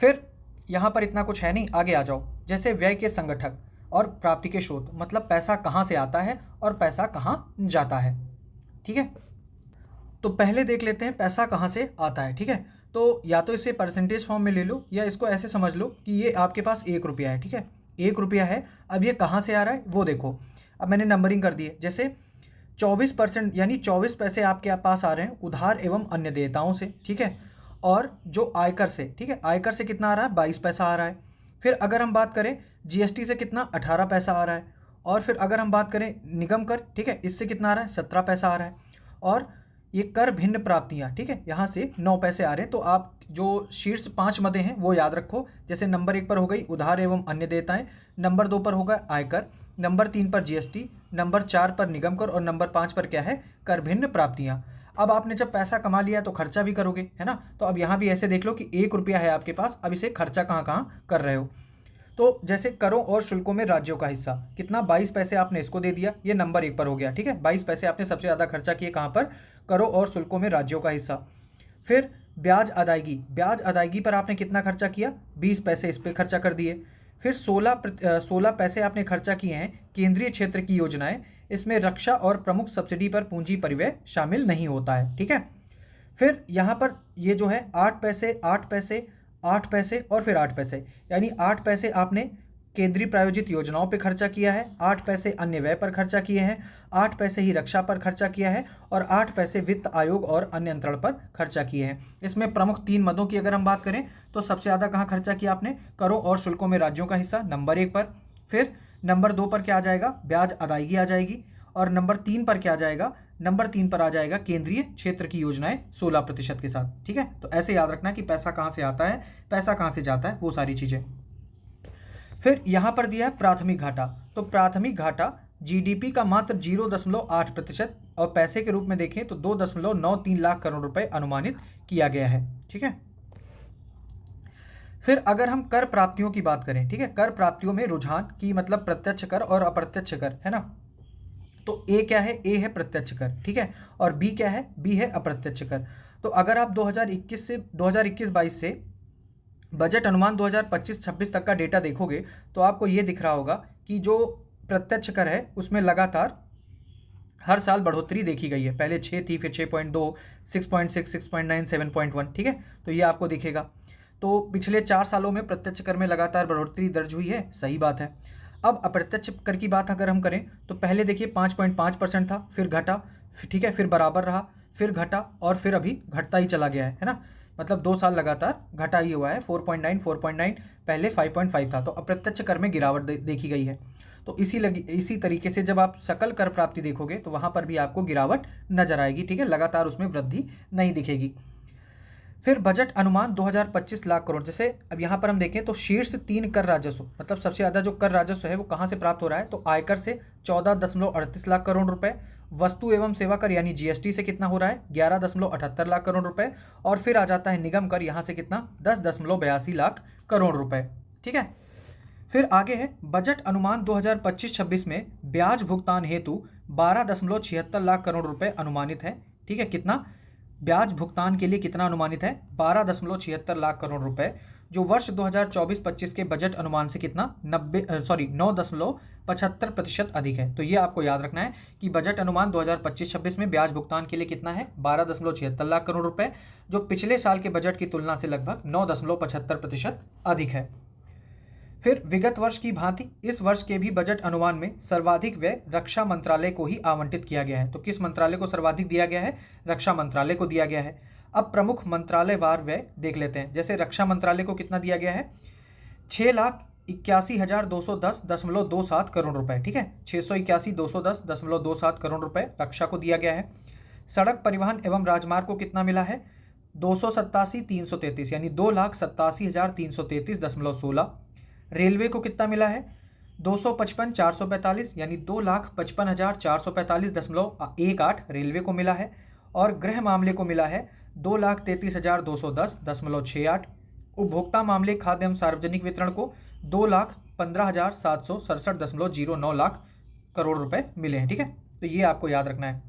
फिर यहाँ पर इतना कुछ है नहीं, आगे आ जाओ। जैसे व्यय के संगठक और प्राप्ति के स्रोत, मतलब पैसा कहाँ से आता है और पैसा कहाँ जाता है। ठीक है, तो पहले देख लेते हैं पैसा कहाँ से आता है। ठीक है, तो या तो इसे परसेंटेज फॉर्म में ले लो या इसको ऐसे समझ लो कि ये आपके पास 1 रुपया है। ठीक है, 1 रुपया है। अब ये कहाँ से आ रहा है वो देखो। अब मैंने नंबरिंग कर दी है। जैसे 24% यानी 24 पैसे आपके पास आ रहे हैं उधार एवं अन्य देयताओं से। ठीक है, और जो आयकर से, ठीक है, आयकर से कितना आ रहा है, 22 पैसा आ रहा है। फिर अगर हम बात करें जीएसटी से कितना, 18 पैसा आ रहा है। और फिर अगर हम बात करें निगम कर, ठीक है, इससे कितना आ रहा है, 17 पैसा आ रहा है। और ये कर भिन्न प्राप्तियाँ, ठीक है, यहाँ से 9 पैसे आ रहे हैं। तो आप जो शीर्ष 5 मदें हैं वो याद रखो। जैसे नंबर 1 पर हो गई उधार एवं अन्य देयताएं, नंबर 2 पर होगा आयकर, नंबर 3 पर जीएसटी, नंबर 4 पर निगम कर और नंबर 5 पर क्या है, कर भिन्न प्राप्तियाँ। अब आपने जब पैसा कमा लिया तो खर्चा भी करोगे, है ना। तो अब यहाँ भी ऐसे देख लो कि 1 रुपया है आपके पास, अब इसे खर्चा कहाँ कहाँ कर रहे हो। तो जैसे करों और शुल्कों में राज्यों का हिस्सा कितना, 22 पैसे आपने इसको दे दिया, ये नंबर 1 पर हो गया। ठीक है, 22 पैसे आपने सबसे ज़्यादा खर्चा किए कहाँ पर, करों और शुल्कों में राज्यों का हिस्सा। फिर ब्याज अदायगी पर आपने कितना खर्चा किया, 20 पैसे इस पर खर्चा कर दिए। फिर 16 पैसे आपने खर्चा किए हैं केंद्रीय क्षेत्र की योजनाएं, इसमें रक्षा और प्रमुख सब्सिडी पर पूंजी परिव्यय शामिल नहीं होता है। ठीक है, फिर यहाँ पर ये जो है 8 पैसे और फिर 8 पैसे, यानी 8 पैसे आपने केंद्रीय प्रायोजित योजनाओं पे खर्चा किया है, 8 पैसे अन्य व्यय पर खर्चा किए हैं, 8 पैसे ही रक्षा पर खर्चा किया है और 8 पैसे वित्त आयोग और अन्य यंत्रण पर खर्चा किए हैं। इसमें प्रमुख 3 मदों की अगर हम बात करें तो सबसे ज़्यादा कहाँ खर्चा किया आपने, करों और शुल्कों में राज्यों का हिस्सा, नंबर 1 पर। फिर नंबर 2 पर क्या आ जाएगा, ब्याज अदायगी आ जाएगी। और नंबर 3 पर क्या आ जाएगा, नंबर 3 पर आ जाएगा केंद्रीय क्षेत्र की योजनाएं 16% के साथ। ठीक है, तो ऐसे याद रखना कि पैसा कहाँ से आता है, पैसा कहाँ से जाता है, वो सारी चीज़ें। फिर यहाँ पर दिया है प्राथमिक घाटा। तो प्राथमिक घाटा जीडीपी का मात्र 0.8% और पैसे के रूप में देखें तो 2.93 लाख करोड़ रुपए अनुमानित किया गया है। ठीक है, फिर अगर हम कर प्राप्तियों की बात करें, ठीक है, कर प्राप्तियों में रुझान की मतलब प्रत्यक्ष कर और अप्रत्यक्ष कर, है ना। तो ए क्या है, ए है प्रत्यक्ष कर, ठीक है, और बी क्या है, बी है अप्रत्यक्ष कर। तो अगर आप 2021-22 से बजट अनुमान 2025-26 तक का डेटा देखोगे तो आपको ये दिख रहा होगा कि जो प्रत्यक्ष कर है उसमें लगातार हर साल बढ़ोतरी देखी गई है। पहले 6 थी, फिर 6.2, 6.6, 6.9, 7.1, ठीक है, तो ये आपको दिखेगा। तो पिछले 4 सालों में प्रत्यक्ष कर में लगातार बढ़ोतरी दर्ज हुई है, सही बात है। अब अप्रत्यक्ष कर की बात अगर हम करें तो पहले देखिए 5.5% था, फिर घटा, ठीक है, फिर बराबर रहा, फिर घटा और फिर अभी घटता ही चला गया है ना। मतलब 2 साल लगातार घटा ही हुआ है, 4.9, पहले 5.5 था। तो अप्रत्यक्ष कर में गिरावट देखी गई है। तो इसी तरीके से जब आप सकल कर प्राप्ति देखोगे तो वहाँ पर भी आपको गिरावट नजर आएगी, ठीक है, लगातार उसमें वृद्धि नहीं दिखेगी। फिर बजट अनुमान 2025 लाख करोड़। जैसे अब यहाँ पर हम देखें तो शीर्ष 3 कर राजस्व, मतलब सबसे ज़्यादा जो कर राजस्व है वो कहाँ से प्राप्त हो रहा है, तो आयकर से 14.38 लाख करोड़ रुपए, वस्तु एवं सेवा कर यानी जीएसटी से कितना हो रहा है, 11.78 लाख करोड़ रुपए, और फिर आ जाता है निगम कर, यहाँ से कितना 10.82 लाख करोड़ रुपए। ठीक है, फिर आगे है बजट अनुमान 2025-26 में ब्याज भुगतान हेतु 12.76 लाख करोड़ रुपए अनुमानित है। ठीक है, कितना ब्याज भुगतान के लिए कितना अनुमानित है, 12.76 लाख करोड़ रुपए। जो वर्ष 2024-25 के बजट अनुमान से कितना 9.75% अधिक है। तो ये आपको याद रखना है कि बजट अनुमान 2025-26 में ब्याज भुगतान के लिए कितना है 12.76 लाख करोड़ रुपए, जो पिछले साल के बजट की तुलना से लगभग 9.75% अधिक है। फिर विगत वर्ष की भांति इस वर्ष के भी बजट अनुमान में सर्वाधिक व्यय रक्षा मंत्रालय को ही आवंटित किया गया है। तो किस मंत्रालय को सर्वाधिक दिया गया है? रक्षा मंत्रालय को दिया गया है। अब प्रमुख मंत्रालयवार व्यय देख लेते हैं। जैसे रक्षा मंत्रालय को कितना दिया गया है 6,81,210.27 करोड़ रुपए, ठीक है, 681,210.27 करोड़ रुपए रक्षा को दिया गया है। सड़क परिवहन एवं राजमार्ग को कितना मिला है 287,333 यानी 2,87,333.16। रेलवे को कितना मिला है 255,445 यानी 2,55,445.18 रेलवे को मिला है। और गृह मामले को मिला है 2,33,210.68। उपभोक्ता मामले खाद्य एवं सार्वजनिक वितरण को 2,15,767.09 लाख करोड़ रुपए मिले हैं, ठीक है। तो ये आपको याद रखना है।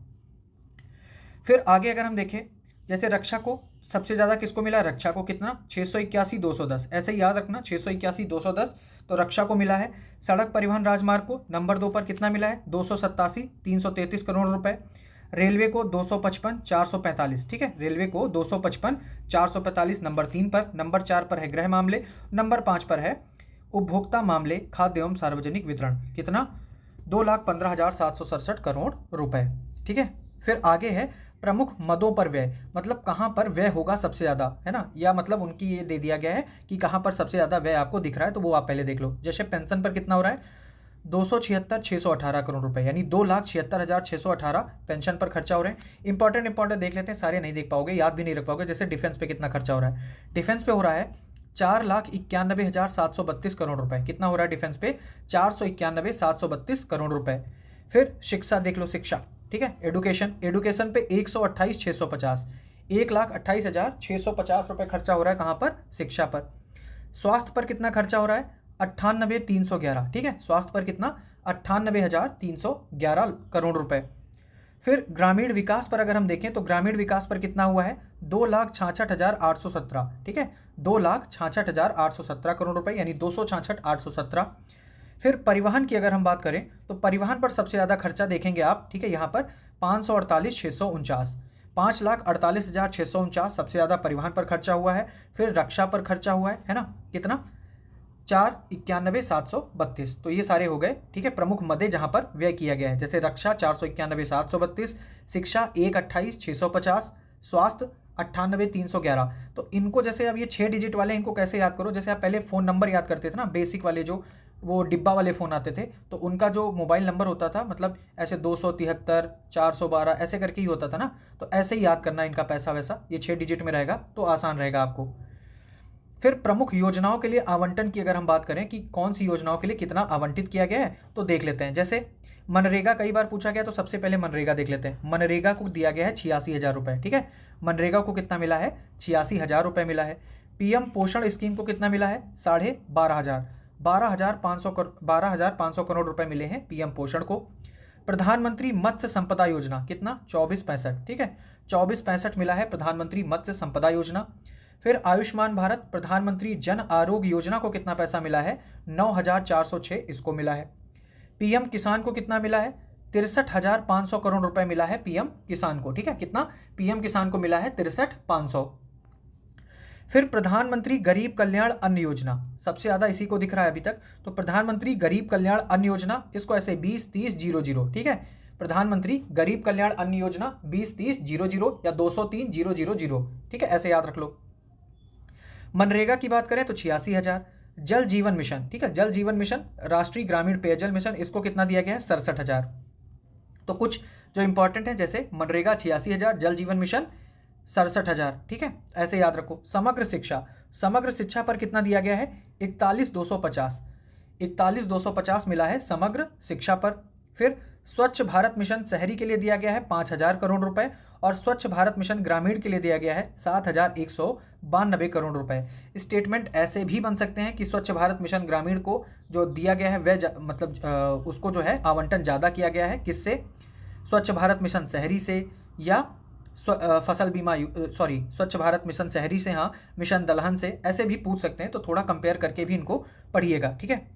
फिर आगे अगर हम देखें, जैसे रक्षा को सबसे ज़्यादा किसको मिला है? रक्षा को कितना 681,210, ऐसे ही याद रखना 681,210 तो रक्षा को मिला है। सड़क परिवहन राजमार्ग को नंबर 2 पर कितना मिला है 287,333 करोड़ रुपए। रेलवे को 255,445, ठीक है, रेलवे को 255,445 नंबर 3 पर। नंबर 4 पर है गृह मामले, नंबर 5 पर है उपभोक्ता मामले खाद्य एवं सार्वजनिक वितरण, कितना 2,15,767 करोड़ रुपए, ठीक है। फिर आगे है प्रमुख मदों पर व्यय, मतलब कहाँ पर व्यय होगा सबसे ज़्यादा, है ना, या मतलब उनकी ये दे दिया गया है कि कहाँ पर सबसे ज़्यादा व्यय आपको दिख रहा है, तो वो आप पहले देख लो। जैसे पेंशन पर कितना हो रहा है 276,618 करोड़ रुपए यानी 2,76,618 पेंशन पर खर्चा हो रहे हैं। इंपॉर्टेंट देख लेते हैं, सारे नहीं देख पाओगे, याद भी नहीं रख पाओगे। जैसे डिफेंस पे कितना खर्चा हो रहा है, डिफेंस पे हो रहा है 4,91,732 करोड़ रुपए। कितना हो रहा है डिफेंस पे 491,732 करोड़ रुपए। फिर शिक्षा देख लो, शिक्षा, ठीक है, एडुकेशन पे 128,650 1,28,650 रुपए खर्चा हो रहा है कहाँ पर? शिक्षा पर। स्वास्थ्य पर कितना खर्चा हो रहा है 98,311, ठीक है, स्वास्थ्य पर कितना 98,311 करोड़ रुपए। फिर ग्रामीण विकास पर अगर हम देखें तो ग्रामीण विकास पर कितना हुआ है 2,66,817, ठीक है, 2,66,817 करोड़ रुपए यानी 266,817। फिर परिवहन की अगर हम बात करें तो परिवहन पर सबसे ज़्यादा खर्चा देखेंगे आप, ठीक है, यहाँ पर 548,649 5,48,649 सबसे ज़्यादा परिवहन पर खर्चा हुआ है। फिर रक्षा पर खर्चा हुआ है ना, कितना 491,732। तो ये सारे हो गए, ठीक है, प्रमुख मदे जहाँ पर व्यय किया गया है। जैसे रक्षा 491,732, शिक्षा 128,650, स्वास्थ्य 98,311। तो इनको जैसे अब ये 6 डिजिट वाले इनको कैसे याद करो, जैसे आप पहले फ़ोन नंबर याद करते थे ना, बेसिक वाले जो वो डिब्बा वाले फ़ोन आते थे, तो उनका जो मोबाइल नंबर होता था मतलब ऐसे 273 412 ऐसे करके ही होता था ना, तो ऐसे ही याद करना इनका पैसा वैसा, ये 6 डिजिट में रहेगा तो आसान रहेगा आपको। फिर प्रमुख योजनाओं के लिए आवंटन की अगर हम बात करें कि कौन सी योजनाओं के लिए कितना आवंटित किया गया है तो देख लेते हैं। जैसे मनरेगा कई बार पूछा गया, तो सबसे पहले मनरेगा देख लेते हैं। मनरेगा को दिया गया है 86,000 रुपये, ठीक है, मनरेगा को कितना मिला है 86,000 रुपये मिला है। पीएम पोषण स्कीम को कितना मिला है 12,500 12,500 करोड़ रुपए मिले हैं पीएम पोषण को। प्रधानमंत्री मत्स्य संपदा योजना कितना 2465, ठीक है, 2465 मिला है प्रधानमंत्री मत्स्य संपदा योजना। फिर आयुष्मान भारत प्रधानमंत्री जन आरोग्य योजना को कितना पैसा मिला है 9,406 इसको मिला है। पीएम किसान को कितना मिला है 63,500 करोड़ रुपए मिला है पीएम किसान को, ठीक है, कितना पीएम किसान को मिला है 63,500। फिर प्रधानमंत्री गरीब कल्याण अन्न योजना सबसे ज़्यादा इसी को दिख रहा है अभी तक, तो प्रधानमंत्री गरीब कल्याण अन्न योजना इसको ऐसे 20-30-00, ठीक है, प्रधानमंत्री गरीब कल्याण अन्न योजना 20-30-00 या 203-000, ठीक है, ऐसे याद रख लो। मनरेगा की बात करें तो 86,000। जल जीवन मिशन, ठीक है, जल जीवन मिशन राष्ट्रीय ग्रामीण पेयजल मिशन इसको कितना दिया गया है 67,000। तो कुछ जो इंपॉर्टेंट है जैसे मनरेगा 86,000, जल जीवन मिशन 67,000, ठीक है, ऐसे याद रखो। समग्र शिक्षा पर कितना दिया गया है 41,250 मिला है समग्र शिक्षा पर। फिर स्वच्छ भारत मिशन शहरी के लिए दिया गया है 5,000 करोड़ रुपए और स्वच्छ भारत मिशन ग्रामीण के लिए दिया गया है 7,192 करोड़ रुपए। स्टेटमेंट ऐसे भी बन सकते हैं कि स्वच्छ भारत मिशन ग्रामीण को जो दिया गया है वह मतलब उसको जो है आवंटन ज़्यादा किया गया है, किससे, स्वच्छ भारत मिशन शहरी से या फसल बीमा स्वच्छ भारत मिशन शहरी से, हाँ मिशन दलहन से, ऐसे भी पूछ सकते हैं, तो थोड़ा कंपेयर करके भी इनको पढ़िएगा, ठीक है।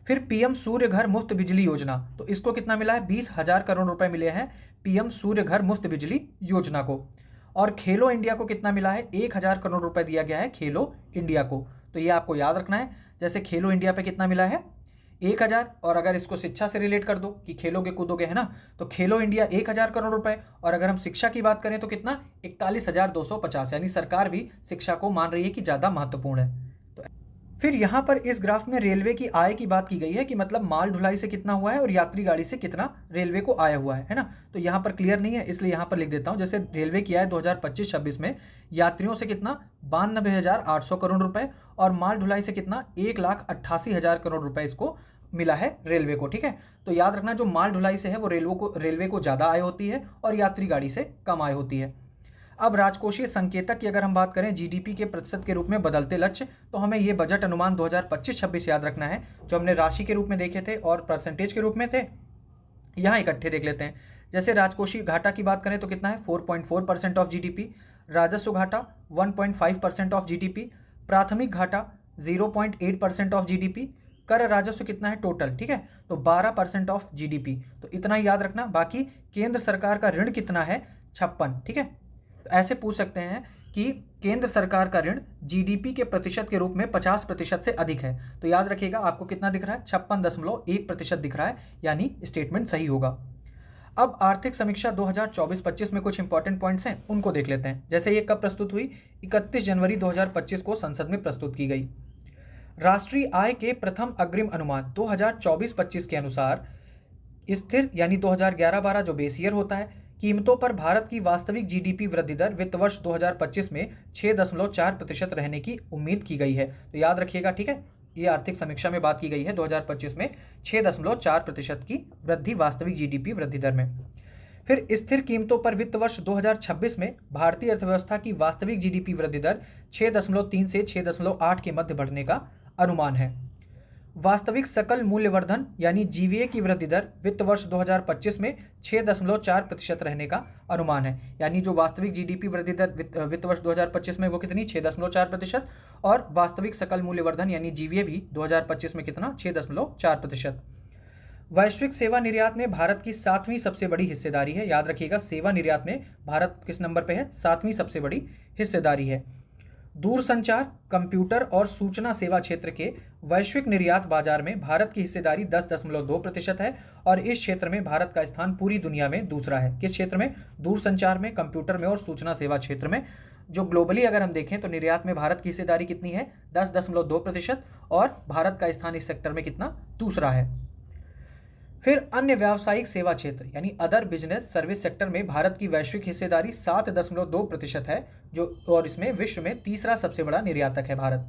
फिर पीएम सूर्य घर मुफ्त बिजली योजना, तो इसको कितना मिला है, 20,000 करोड़ रुपए मिले हैं पीएम सूर्य घर मुफ्त बिजली योजना को। और खेलो इंडिया को कितना मिला है, 1,000 करोड़ रुपए दिया गया है खेलो इंडिया को। तो ये आपको याद रखना है। जैसे खेलो इंडिया पे कितना मिला है, 1,000, और अगर इसको शिक्षा से रिलेट कर दो कि खेलोगे कूदोगे, है ना, तो खेलो इंडिया 1,000 करोड़ रुपए। और अगर हम शिक्षा की बात करें तो कितना, 41,250, यानी सरकार भी शिक्षा को मान रही है कि ज़्यादा महत्वपूर्ण है। फिर यहाँ पर इस ग्राफ में रेलवे की आय की बात की गई है कि मतलब माल ढुलाई से कितना हुआ है और यात्री गाड़ी से कितना रेलवे को आय हुआ है ना। तो यहाँ पर क्लियर नहीं है, इसलिए यहाँ पर लिख देता हूँ। जैसे रेलवे की आय 2025-26 में यात्रियों से कितना, 92,800 करोड़ रुपए, और माल ढुलाई से कितना, 1,88,000 करोड़ रुपए इसको मिला है रेलवे को, ठीक है। तो याद रखना, जो माल ढुलाई से है वो रेलवे को ज़्यादा आय होती है और यात्री गाड़ी से कम आय होती है। अब राजकोषीय संकेतक की अगर हम बात करें, जीडीपी के प्रतिशत के रूप में बदलते लक्ष्य, तो हमें ये बजट अनुमान 2025-26 याद रखना है। जो हमने राशि के रूप में देखे थे और परसेंटेज के रूप में थे, यहाँ इकट्ठे देख लेते हैं। जैसे राजकोषीय घाटा की बात करें तो कितना है, 4.4% ऑफ जीडीपी, राजस्व घाटा 1.5% ऑफ जीडीपी, प्राथमिक घाटा 0.8% ऑफ जीडीपी, कर राजस्व कितना है टोटल, ठीक है, तो 12% ऑफ जीडीपी। तो इतना ही याद रखना। बाकी केंद्र सरकार का ऋण कितना है, 56, ठीक है। तो ऐसे पूछ सकते हैं कि केंद्र सरकार का ऋण जीडीपी के प्रतिशत के रूप में 50% से अधिक है। तो याद रखिएगा, आपको कितना दिख रहा है, 56.1% दिख रहा है, यानी स्टेटमेंट सही होगा। अब आर्थिक समीक्षा 2024-25 में कुछ इंपॉर्टेंट पॉइंट्स हैं, उनको देख लेते हैं। जैसे ये कब प्रस्तुत हुई, 31 जनवरी 2025 को संसद में प्रस्तुत की गई। राष्ट्रीय आय के प्रथम अग्रिम अनुमान 2024-25 के अनुसार स्थिर, यानी 2011-12 जो बेस ईयर होता है, कीमतों पर भारत की वास्तविक जीडीपी वृद्धि दर वित्त वर्ष 2025 में 6.4% रहने की उम्मीद की गई है। तो याद रखिएगा, ठीक है, ये आर्थिक समीक्षा में बात की गई है 2025 में 6.4% की वृद्धि वास्तविक जीडीपी वृद्धि दर में। फिर स्थिर कीमतों पर वित्त वर्ष 2026 में भारतीय अर्थव्यवस्था की वास्तविक जीडीपी वृद्धि दर 6.3 से 6.8 के मध्य बढ़ने का अनुमान है। वास्तविक सकल मूल्यवर्धन यानी जीवीए की वृद्धि दर वित्त वर्ष 2025 में 6.4% रहने का अनुमान है। यानी जो वास्तविक जीडीपी वृद्धि दर वित्त वर्ष 2025 में वो कितनी, 6.4%, और वास्तविक सकल मूल्यवर्धन यानी जीवीए भी 2025 में कितना, 6.4%। वैश्विक सेवा निर्यात में भारत की 7वीं सबसे बड़ी हिस्सेदारी है। याद रखिएगा, सेवा निर्यात में भारत किस नंबर पे है, 7वीं सबसे बड़ी हिस्सेदारी है। दूरसंचार, कंप्यूटर और सूचना सेवा क्षेत्र के वैश्विक निर्यात बाजार में भारत की हिस्सेदारी 10.2% है, और इस क्षेत्र में भारत का स्थान पूरी दुनिया में दूसरा है। किस क्षेत्र में, दूरसंचार में, कंप्यूटर में और सूचना सेवा क्षेत्र में। जो ग्लोबली अगर हम देखें तो निर्यात में भारत की हिस्सेदारी कितनी है, 10.2%, और भारत का स्थान इस सेक्टर में कितना, दूसरा है। फिर अन्य व्यावसायिक सेवा क्षेत्र यानी अदर बिजनेस सर्विस सेक्टर में भारत की वैश्विक हिस्सेदारी 7.2% है, जो, और इसमें विश्व में तीसरा सबसे बड़ा निर्यातक है भारत।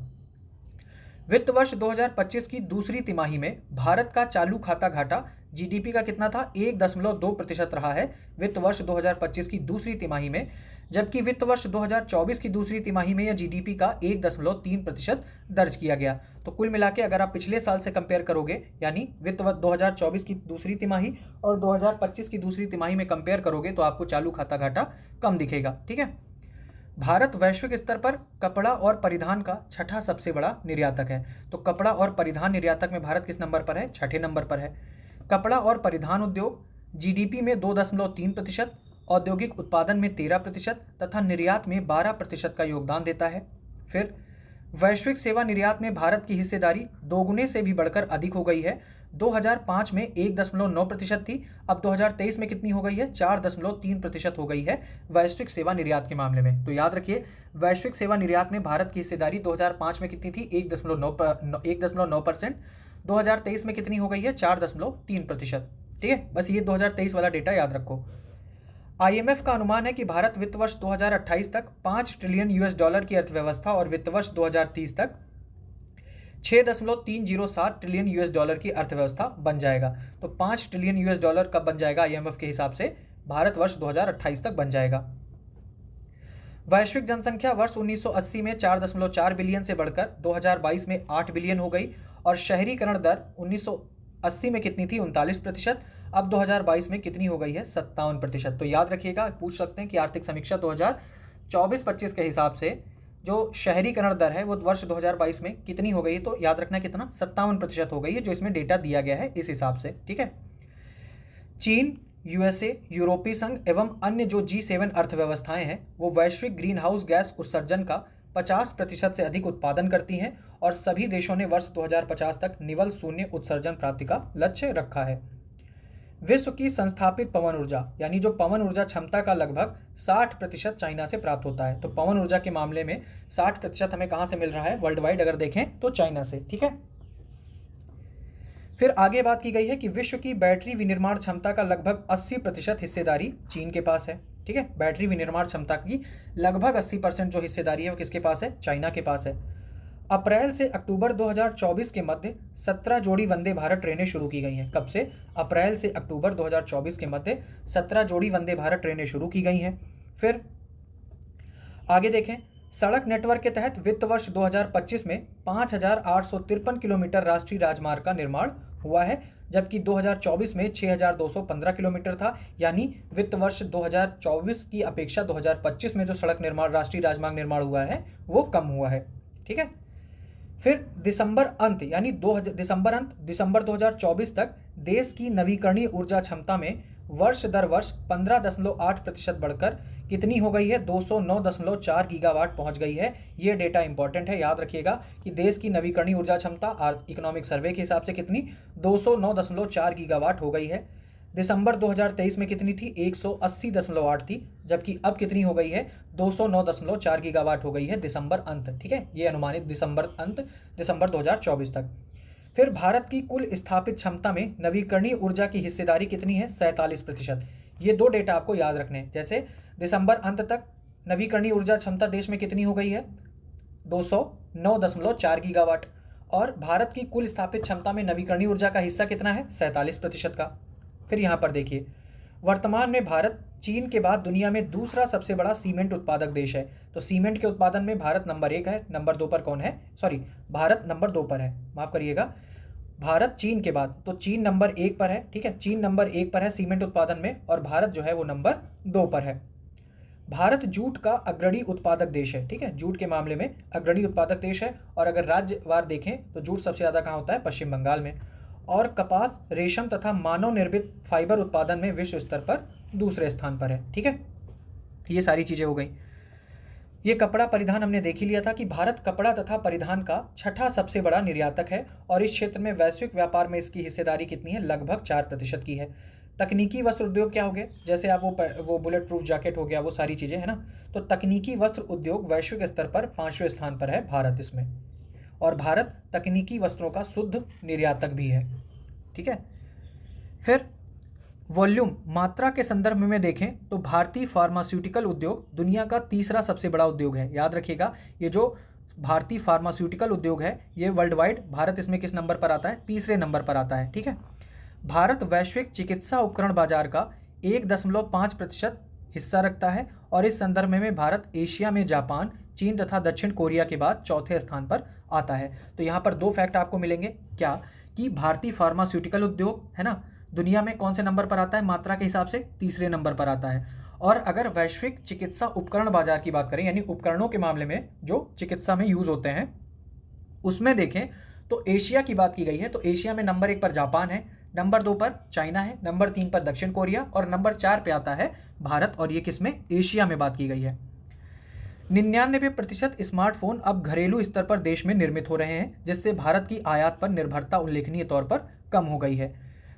वित्त वर्ष 2025 की दूसरी तिमाही में भारत का चालू खाता घाटा जीडीपी का कितना था, 1.2% रहा है वित्त वर्ष 2025 की दूसरी तिमाही में, जबकि वित्त वर्ष 2024 की दूसरी तिमाही में यह जीडीपी का 1.3% दर्ज किया गया। तो कुल मिला के अगर आप पिछले साल से कंपेयर करोगे, यानी वित्त वर्ष 2024 की दूसरी तिमाही और 2025 की दूसरी तिमाही में कंपेयर करोगे, तो आपको चालू खाता घाटा कम दिखेगा, ठीक है। भारत वैश्विक स्तर पर कपड़ा और परिधान का छठा सबसे बड़ा निर्यातक है। तो कपड़ा और परिधान निर्यातक में भारत किस नंबर पर है, छठे नंबर पर है। कपड़ा और परिधान उद्योग जीडीपी में 2.3%, औद्योगिक उत्पादन में 13% तथा निर्यात में 12% का योगदान देता है। फिर वैश्विक सेवा निर्यात में भारत की हिस्सेदारी दोगुने से भी बढ़कर अधिक हो गई है। 2005 में 1.9% थी, अब 2023 में कितनी हो गई है, 4.3% हो गई है वैश्विक सेवा निर्यात के मामले में। तो याद रखिए, वैश्विक सेवा निर्यात में भारत की हिस्सेदारी 2005 में कितनी थी, 1.9%, 2023 में कितनी हो गई है, 4.3%, ठीक है। बस ये 2023 वाला डेटा याद रखो। आईएमएफ का अनुमान है कि भारत वित्त वर्ष 2028 तक $5 ट्रिलियन की अर्थव्यवस्था और वित्त वर्ष 2030 तक $6.307 ट्रिलियन की अर्थव्यवस्था बन जाएगा। तो $5 ट्रिलियन कब बन जाएगा आईएमएफ के हिसाब से, भारत वर्ष 2028 तक बन जाएगा। वैश्विक जनसंख्या वर्ष 1980 में 4.4 बिलियन से बढ़कर 2022 में 8 बिलियन हो गई, और शहरीकरण दर 1980 में कितनी थी, 39%, अब 2022 में कितनी हो गई है? 57%। तो याद रखिएगा, पूछ सकते हैं कि आर्थिक समीक्षा 2024-25 के हिसाब से जो शहरीकरण दर है वो वर्ष 2022 में कितनी हो गई है? तो याद रखना कितना? 57% हो गई है, जो इसमें डेटा दिया गया है इस हिसाब से। ठीक है। चीन, यूएसए, यूरोपीय संघ एवं अन्य जो G7 अर्थव्यवस्थाएं हैं वो वैश्विक ग्रीन हाउस गैस उत्सर्जन का 50% से अधिक उत्पादन करती हैं और सभी देशों ने वर्ष 2050 तक निवल शून्य उत्सर्जन प्राप्ति का लक्ष्य रखा है। विश्व की संस्थापित पवन ऊर्जा यानी जो पवन ऊर्जा क्षमता का लगभग 60% चाइना से प्राप्त होता है। तो पवन ऊर्जा के मामले में 60% हमें कहाँ से मिल रहा है? वर्ल्ड वाइड अगर देखें तो चाइना से। ठीक है। फिर आगे बात की गई है कि विश्व की बैटरी विनिर्माण क्षमता का लगभग 80% हिस्सेदारी चीन के पास है। ठीक है। बैटरी विनिर्माण क्षमता की लगभग 80% जो हिस्सेदारी है वो किसके पास है? चाइना के पास है। अप्रैल से अक्टूबर 2024 के मध्य 17 जोड़ी वंदे भारत ट्रेनें शुरू की गई हैं। कब से? अप्रैल से अक्टूबर 2024 के मध्य 17 जोड़ी वंदे भारत ट्रेनें शुरू की गई हैं। फिर आगे देखें, सड़क नेटवर्क के तहत वित्त वर्ष 2025 में 5,853 किलोमीटर राष्ट्रीय राजमार्ग का निर्माण हुआ है, जबकि 2024 में 6,215 किलोमीटर था। यानी वित्त वर्ष 2024 की अपेक्षा 2025 में जो सड़क निर्माण, राष्ट्रीय राजमार्ग निर्माण हुआ है वो कम हुआ है। ठीक है। फिर दिसंबर अंत यानी दिसंबर 2024 तक देश की नवीकरणीय ऊर्जा क्षमता में वर्ष दर वर्ष 15.8% बढ़कर कितनी हो गई है? 209.4 गीगावाट पहुंच गई है। ये डेटा इंपॉर्टेंट है, याद रखिएगा कि देश की नवीकरणीय ऊर्जा क्षमता इकोनॉमिक सर्वे के हिसाब से कितनी? 209.4 गीगावाट हो गई है। दिसंबर 2023 में कितनी थी? 180.8 थी, जबकि अब कितनी हो गई है? 209.4 गीगावाट हो गई है दिसंबर अंत। ठीक है। ये अनुमानित दिसंबर अंत, दिसंबर 2024 तक। फिर भारत की कुल स्थापित क्षमता में नवीकरणीय ऊर्जा की हिस्सेदारी कितनी है? 47%। ये दो डेटा आपको याद रखने हैं। जैसे दिसंबर अंत तक नवीकरणीय ऊर्जा क्षमता देश में कितनी हो गई है? 209.4 गीगावाट। और भारत की कुल स्थापित क्षमता में नवीकरणीय ऊर्जा का हिस्सा कितना है? 47% का। फिर यहाँ पर देखिए, वर्तमान में भारत चीन के बाद दुनिया में दूसरा सबसे बड़ा सीमेंट उत्पादक देश है। तो सीमेंट के उत्पादन में भारत नंबर 1 है। नंबर 2 पर कौन है? भारत नंबर 2 पर है, माफ करिएगा। भारत चीन के बाद, तो चीन नंबर 1 पर है। ठीक है। चीन नंबर 1 पर है सीमेंट उत्पादन में, और भारत जो है वो नंबर 2 पर है। भारत जूट का अग्रणी उत्पादक देश है। ठीक है। जूट के मामले में अग्रणी उत्पादक देश है। और अगर राज्यवार देखें तो जूट सबसे ज़्यादा कहाँ होता है? पश्चिम बंगाल में। और कपास, रेशम तथा मानव निर्मित फाइबर उत्पादन में विश्व स्तर पर दूसरे स्थान पर है। ठीक है। ये सारी चीज़ें हो गई। ये कपड़ा परिधान हमने देख ही लिया था कि भारत कपड़ा तथा परिधान का 6ठा सबसे बड़ा निर्यातक है, और इस क्षेत्र में वैश्विक व्यापार में इसकी हिस्सेदारी कितनी है? लगभग 4% की है। तकनीकी वस्त्र उद्योग क्या हो गया? जैसे आप वो बुलेट प्रूफ जैकेट हो गया, वो सारी चीज़ें है ना। तो तकनीकी वस्त्र उद्योग वैश्विक स्तर पर 5वें स्थान पर है भारत इसमें, और भारत तकनीकी वस्त्रों का शुद्ध निर्यातक भी है। ठीक है। फिर वॉल्यूम, मात्रा के संदर्भ में देखें तो भारतीय फार्मास्यूटिकल उद्योग दुनिया का तीसरा सबसे बड़ा उद्योग है। याद रखिएगा, ये जो भारतीय फार्मास्यूटिकल उद्योग है ये वर्ल्ड वाइड, भारत इसमें किस नंबर पर आता है? तीसरे नंबर पर आता है। ठीक है। भारत वैश्विक चिकित्सा उपकरण बाजार का 1.5% हिस्सा रखता है, और इस संदर्भ में भारत एशिया में जापान, चीन तथा दक्षिण कोरिया के बाद चौथे स्थान पर आता है। तो यहाँ पर दो फैक्ट आपको मिलेंगे। क्या? कि भारतीय फार्मास्यूटिकल उद्योग है ना, दुनिया में कौन से नंबर पर आता है? मात्रा के हिसाब से तीसरे नंबर पर आता है। और अगर वैश्विक चिकित्सा उपकरण बाजार की बात करें, यानी उपकरणों के मामले में जो चिकित्सा में यूज होते हैं, उसमें देखें तो एशिया की बात की गई है। तो एशिया में नंबर 1 पर जापान है, नंबर 2 पर चाइना है, नंबर 3 पर दक्षिण कोरिया, और नंबर 4 पे आता है भारत। और ये किसमें? एशिया में बात की गई है। 99% स्मार्टफोन अब घरेलू स्तर पर देश में निर्मित हो रहे हैं, जिससे भारत की आयात पर निर्भरता उल्लेखनीय तौर पर कम हो गई है।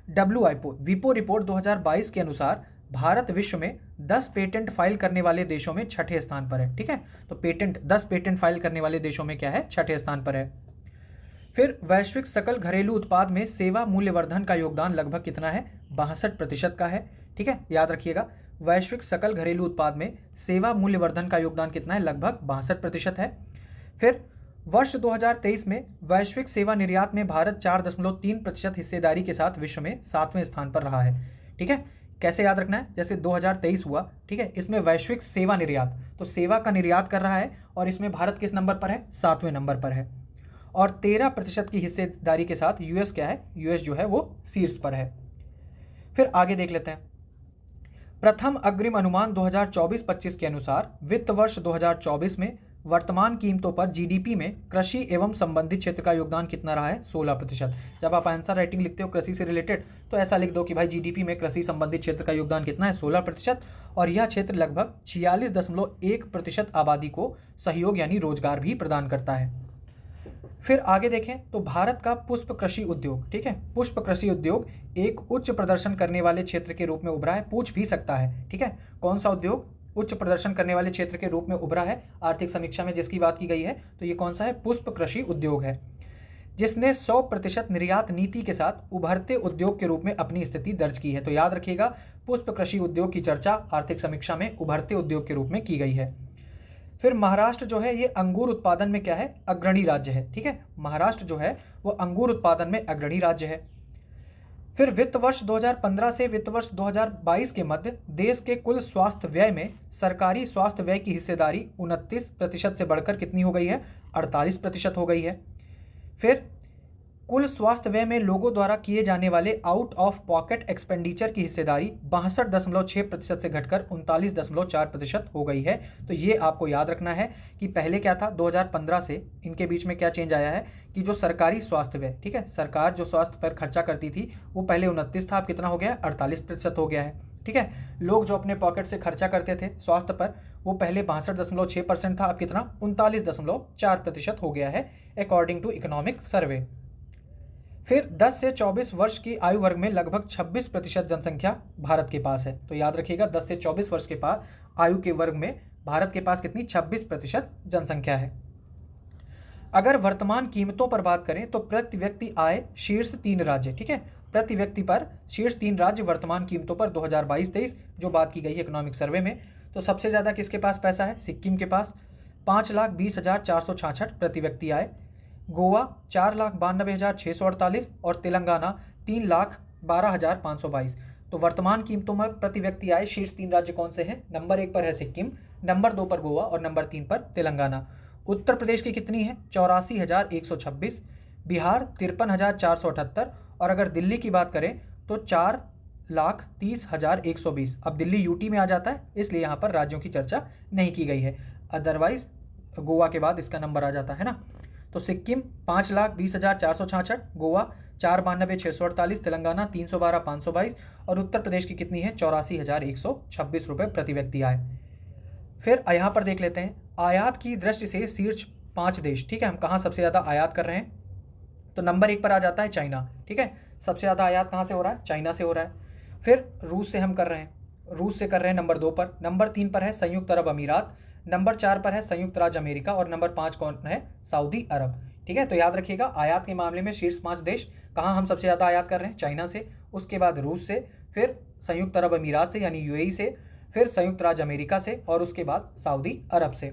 विपो रिपोर्ट 2022 के अनुसार भारत विश्व में 10 पेटेंट फाइल करने वाले देशों में 6ठे स्थान पर है। ठीक है। तो 10 पेटेंट फाइल करने वाले देशों में क्या है? 6ठे स्थान पर है। फिर वैश्विक सकल घरेलू उत्पाद में सेवा मूल्यवर्धन का योगदान लगभग कितना है? 62% का है। ठीक है। याद रखिएगा, वैश्विक सकल घरेलू उत्पाद में सेवा मूल्यवर्धन का योगदान कितना है? लगभग 62% है। फिर वर्ष 2023 में वैश्विक सेवा निर्यात में भारत 4.3% हिस्सेदारी के साथ विश्व में 7वें स्थान पर रहा है। ठीक है। कैसे याद रखना है? जैसे 2023 हुआ, ठीक है, इसमें वैश्विक सेवा निर्यात, तो सेवा का निर्यात कर रहा है, और इसमें भारत किस नंबर पर है? 7वें नंबर पर है। और 13% की हिस्सेदारी के साथ यूएस क्या है? यूएस जो है वो शीर्ष पर है। फिर आगे देख लेते हैं। प्रथम अग्रिम अनुमान 2024-25 के अनुसार वित्त वर्ष 2024 में वर्तमान कीमतों पर जीडीपी में कृषि एवं संबंधित क्षेत्र का योगदान कितना रहा है? 16%। जब आप आंसर राइटिंग लिखते हो कृषि से रिलेटेड तो ऐसा लिख दो कि भाई जीडीपी में कृषि संबंधित क्षेत्र का योगदान कितना है? 16%। और यह क्षेत्र लगभग 46.1% आबादी को सहयोग यानी रोजगार भी प्रदान करता है। फिर आगे देखें तो भारत का पुष्प कृषि उद्योग, ठीक है, पुष्प कृषि उद्योग एक उच्च प्रदर्शन करने वाले क्षेत्र के रूप में उभरा है। पूछ भी सकता है, ठीक है, कौन सा उद्योग उच्च प्रदर्शन करने वाले क्षेत्र के रूप में उभरा है आर्थिक समीक्षा में जिसकी बात की गई है, तो ये कौन सा है? पुष्प कृषि उद्योग है, जिसने 100% निर्यात नीति के साथ उभरते उद्योग के रूप में अपनी स्थिति दर्ज की है। तो याद रखिएगा, पुष्प कृषि उद्योग की चर्चा आर्थिक समीक्षा में उभरते उद्योग के रूप में की गई है। फिर महाराष्ट्र जो है ये अंगूर उत्पादन में क्या है? अग्रणी राज्य है, ठीक है, महाराष्ट्र जो है वो अंगूर उत्पादन में अग्रणी राज्य है। फिर वित्त वर्ष 2015 से वित्त वर्ष 2022 के मध्य देश के कुल स्वास्थ्य व्यय में सरकारी स्वास्थ्य व्यय की हिस्सेदारी 29% से बढ़कर कितनी हो गई है? 48% हो गई है। फिर कुल स्वास्थ्य व्यय में लोगों द्वारा किए जाने वाले आउट ऑफ पॉकेट एक्सपेंडिचर की हिस्सेदारी 62.6% से घटकर 39.4% हो गई है। तो ये आपको याद रखना है कि पहले क्या था, 2015 से इनके बीच में क्या चेंज आया है कि जो सरकारी स्वास्थ्य व्यय, ठीक है, सरकार जो स्वास्थ्य पर खर्चा करती थी वो पहले 29 था, अब कितना हो गया? 48% हो गया है, ठीक है। लोग जो अपने पॉकेट से खर्चा करते थे स्वास्थ्य पर वो पहले 62.6% था, अब कितना? 39.4% हो गया है अकॉर्डिंग टू इकोनॉमिक सर्वे। फिर 10 से 24 वर्ष की आयु वर्ग में लगभग 26% जनसंख्या भारत के पास है। तो याद रखिएगा 10 से 24 वर्ष के पास आयु के वर्ग में भारत के पास कितनी? 26% जनसंख्या है। अगर वर्तमान कीमतों पर बात करें तो प्रति व्यक्ति आय शीर्ष 3 राज्य, ठीक है, प्रति व्यक्ति पर शीर्ष 3 राज्य वर्तमान कीमतों पर 2022-23 जो बात की गई है इकोनॉमिक सर्वे में, तो सबसे ज़्यादा किसके पास पैसा है? सिक्किम के पास 5,20,466 प्रति व्यक्ति आय, गोवा 4,92,648 और तेलंगाना 3,12,522। तो वर्तमान कीमतों में प्रति व्यक्ति आए शीर्ष 3 राज्य कौन से हैं? नंबर 1 पर है सिक्किम, नंबर 2 पर गोवा और नंबर 3 पर तेलंगाना। उत्तर प्रदेश की कितनी है? 84,126, बिहार 53,478 और अगर दिल्ली की बात करें तो 4,30,120। अब दिल्ली यूटी में आ जाता है इसलिए यहाँ पर राज्यों की चर्चा नहीं की गई है, अदरवाइज गोवा के बाद इसका नंबर आ जाता है ना। तो सिक्किम 5,20,466, गोवा 4,92,648, तेलंगाना 312,522 और उत्तर प्रदेश की कितनी है? 84,126 रुपये प्रति व्यक्ति आय। फिर यहाँ पर देख लेते हैं आयात की दृष्टि से शीर्ष 5 देश, ठीक है, हम कहाँ सबसे ज़्यादा आयात कर रहे हैं? तो नंबर 1 पर आ जाता है चाइना, ठीक है, सबसे ज़्यादा आयात कहाँ से हो रहा है? चाइना से हो रहा है। फिर रूस से हम कर रहे हैं, रूस से कर रहे हैं नंबर 2 पर, नंबर 3 पर है संयुक्त अरब अमीरात, नंबर 4 पर है संयुक्त राज्य अमेरिका और नंबर 5 कौन है? सऊदी अरब, ठीक है। तो याद रखिएगा आयात के मामले में शीर्ष 5 देश कहाँ हम सबसे ज़्यादा आयात कर रहे हैं? चाइना से, उसके बाद रूस से, फिर संयुक्त अरब अमीरात से यानी यूएई से, फिर संयुक्त राज्य अमेरिका से और उसके बाद सऊदी अरब से।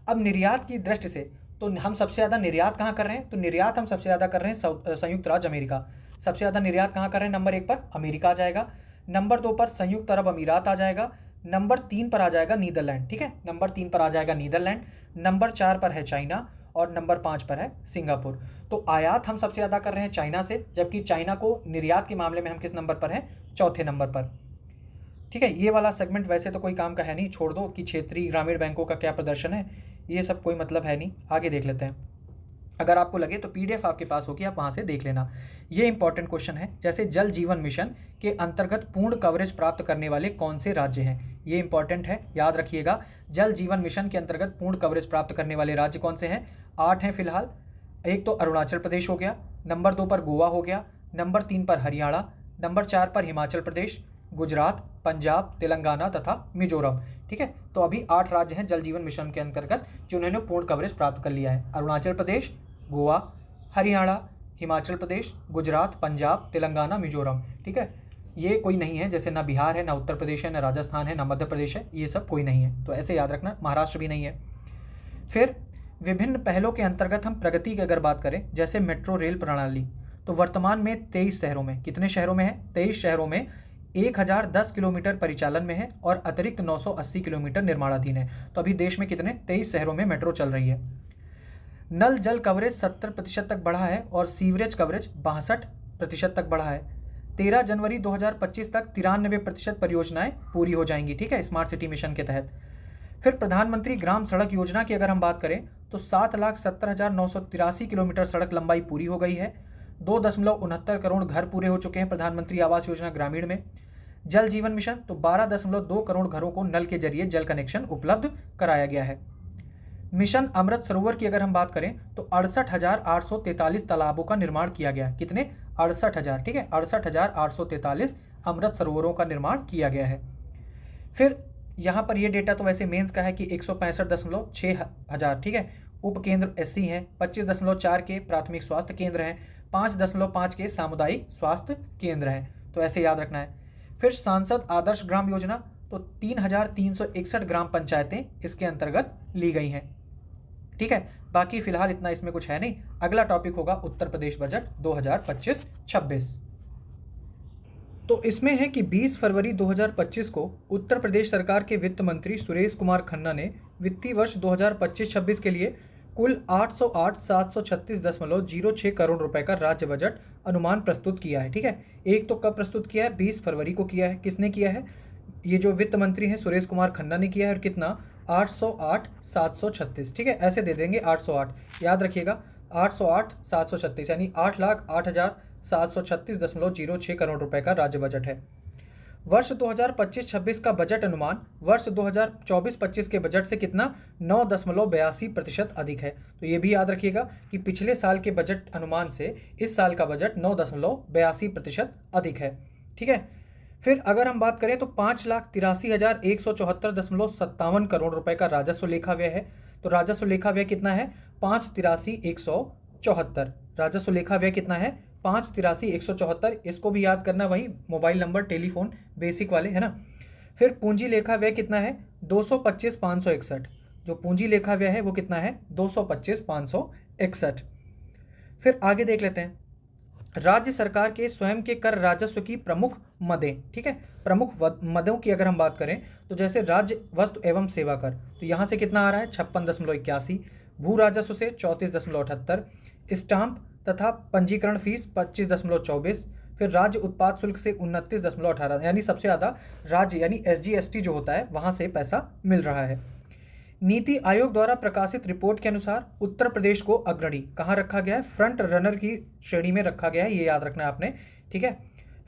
अब निर्यात की दृष्टि से तो हम सबसे ज़्यादा निर्यात कहाँ कर रहे हैं? तो निर्यात हम सबसे ज़्यादा कर रहे हैं संयुक्त राज्य अमेरिका। सबसे ज़्यादा निर्यात कहाँ कर रहे हैं? नंबर 1 पर अमेरिका आ जाएगा, नंबर 2 पर संयुक्त अरब अमीरात आ जाएगा, नंबर 3 पर आ जाएगा नीदरलैंड, ठीक है, नंबर 3 पर आ जाएगा नीदरलैंड, नंबर 4 पर है चाइना और नंबर 5 पर है सिंगापुर। तो आयात हम सबसे ज़्यादा कर रहे हैं चाइना से, जबकि चाइना को निर्यात के मामले में हम किस नंबर पर हैं? चौथे नंबर पर, ठीक है। ये वाला सेगमेंट वैसे तो कोई काम का है नहीं, छोड़ दो कि क्षेत्रीय ग्रामीण बैंकों का क्या प्रदर्शन है, ये सब कोई मतलब है नहीं। आगे देख लेते हैं, अगर आपको लगे तो पीडीएफ आपके पास होगी, आप वहाँ से देख लेना। ये इंपॉर्टेंट क्वेश्चन है, जैसे जल जीवन मिशन के अंतर्गत पूर्ण कवरेज प्राप्त करने वाले कौन से राज्य हैं? ये इंपॉर्टेंट है, याद रखिएगा। जल जीवन मिशन के अंतर्गत पूर्ण कवरेज प्राप्त करने वाले राज्य कौन से हैं? 8 हैं फिलहाल। एक तो अरुणाचल प्रदेश हो गया, नंबर 2 पर गोवा हो गया, नंबर 3 पर हरियाणा, नंबर 4 पर हिमाचल प्रदेश, गुजरात, पंजाब, तेलंगाना तथा मिजोरम, ठीक है। तो अभी 8 राज्य हैं जल जीवन मिशन के अंतर्गत जिन्होंने पूर्ण कवरेज प्राप्त कर लिया है। अरुणाचल प्रदेश, गोवा, हरियाणा, हिमाचल प्रदेश, गुजरात, पंजाब, तेलंगाना, मिजोरम, ठीक है। ये कोई नहीं है, जैसे ना बिहार है, ना उत्तर प्रदेश है, ना राजस्थान है, ना मध्य प्रदेश है, ये सब कोई नहीं है, तो ऐसे याद रखना। महाराष्ट्र भी नहीं है। फिर विभिन्न पहलों के अंतर्गत हम प्रगति की अगर बात करें, जैसे मेट्रो रेल प्रणाली, तो वर्तमान में 23 शहरों में, कितने शहरों में है? 23 शहरों में 1010 किलोमीटर परिचालन में है और अतिरिक्त 980 किलोमीटर निर्माणाधीन है। तो अभी देश में कितने? 23 शहरों में मेट्रो चल रही है। नल जल कवरेज 70% तक बढ़ा है और सीवरेज कवरेज 62% तक बढ़ा है। 13 जनवरी 2025 तक 93% परियोजनाएं पूरी हो जाएंगी, ठीक है, स्मार्ट सिटी मिशन के तहत। फिर प्रधानमंत्री ग्राम सड़क योजना की अगर हम बात करें तो 7,70,983 किलोमीटर सड़क लंबाई पूरी हो गई है। 2.69 करोड़ घर पूरे हो चुके हैं प्रधानमंत्री आवास योजना ग्रामीण में। जल जीवन मिशन तो 12.2 करोड़ घरों को नल के जरिए जल कनेक्शन उपलब्ध कराया गया है। मिशन अमृत सरोवर की अगर हम बात करें तो 68,843 तालाबों का निर्माण किया गया। कितने? 68,000, ठीक है, 68,843 अमृत सरोवरों का निर्माण किया गया है। फिर यहाँ पर ये डेटा तो वैसे मेंस का है कि 165.6 हजार, ठीक है, उप केंद्र एससी हैं, 25.4 के प्राथमिक स्वास्थ्य केंद्र हैं, 5.5 के सामुदायिक स्वास्थ्य केंद्र हैं, तो ऐसे याद रखना है। फिर सांसद आदर्श ग्राम योजना तो 3,361 ग्राम पंचायतें इसके अंतर्गत ली गई हैं, ठीक है। बाकी फिलहाल इतना इसमें कुछ है नहीं। अगला टॉपिक होगा उत्तर प्रदेश बजट 2025-26। तो इसमें है कि 20 फरवरी 2025 को उत्तर प्रदेश सरकार के वित्त मंत्री सुरेश कुमार खन्ना ने वित्तीय वर्ष 2025-26 के लिए कुल 808,736.06 करोड़ रुपए का राज्य बजट अनुमान प्रस्तुत किया है, ठीक है। एक तो कब प्रस्तुत किया है? 20 फरवरी को किया है। किसने किया है? ये जो वित्त मंत्री हैं सुरेश कुमार खन्ना ने किया है। और कितना? 808,736, ठीक है, ऐसे दे देंगे 808, याद रखिएगा 808,736 यानी 8,08,736.06 करोड़ रुपए का राज्य बजट है। वर्ष 2025-26 का बजट अनुमान वर्ष 2024-25 के बजट से कितना? 9.82% अधिक है। तो ये भी याद रखिएगा कि पिछले साल के बजट अनुमान से इस साल का बजट 9.82% अधिक है, ठीक है। फिर अगर हम बात करें तो 5,83,174.57 करोड़ रुपए का राजस्व लेखा व्यय है। तो राजस्व लेखा व्यय कितना है? 5,83,174। राजस्व लेखा व्यय कितना है? 5,83,174। इसको भी याद करना, वही मोबाइल नंबर, टेलीफोन, बेसिक वाले, है ना। फिर पूंजी लेखा व्यय कितना है? 225,561। जो पूंजी लेखा व्यय है वो कितना है? 225,561। फिर आगे देख लेते हैं राज्य सरकार के स्वयं के कर राजस्व की प्रमुख मदें, ठीक है। प्रमुख मदों की अगर हम बात करें तो जैसे राज्य वस्तु एवं सेवा कर, तो यहाँ से कितना आ रहा है? 56.81। भू राजस्व से 34.78। स्टाम्प तथा पंजीकरण फीस 25.24। फिर राज्य उत्पाद शुल्क से 29.18, यानी सबसे ज़्यादा राज्य यानी SGST जो होता है वहाँ से पैसा मिल रहा है। नीति आयोग द्वारा प्रकाशित रिपोर्ट के अनुसार उत्तर प्रदेश को अग्रणी कहाँ रखा गया है? फ्रंट रनर की श्रेणी में रखा गया है, ये याद रखना है आपने, ठीक है।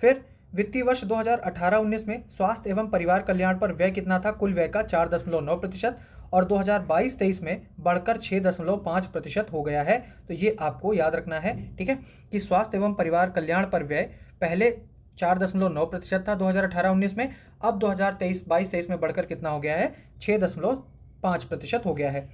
फिर वित्तीय वर्ष 2018-19 में स्वास्थ्य एवं परिवार कल्याण पर व्यय कितना था? कुल व्यय का 4.9% और 2022-23 में बढ़कर 6.5% हो गया है। तो ये आपको याद रखना है, ठीक है, कि स्वास्थ्य एवं परिवार कल्याण पर व्यय पहले 4.9% था 2018-19 में, अब 2022-23 में बढ़कर कितना हो गया है? 6.5% हो गया है।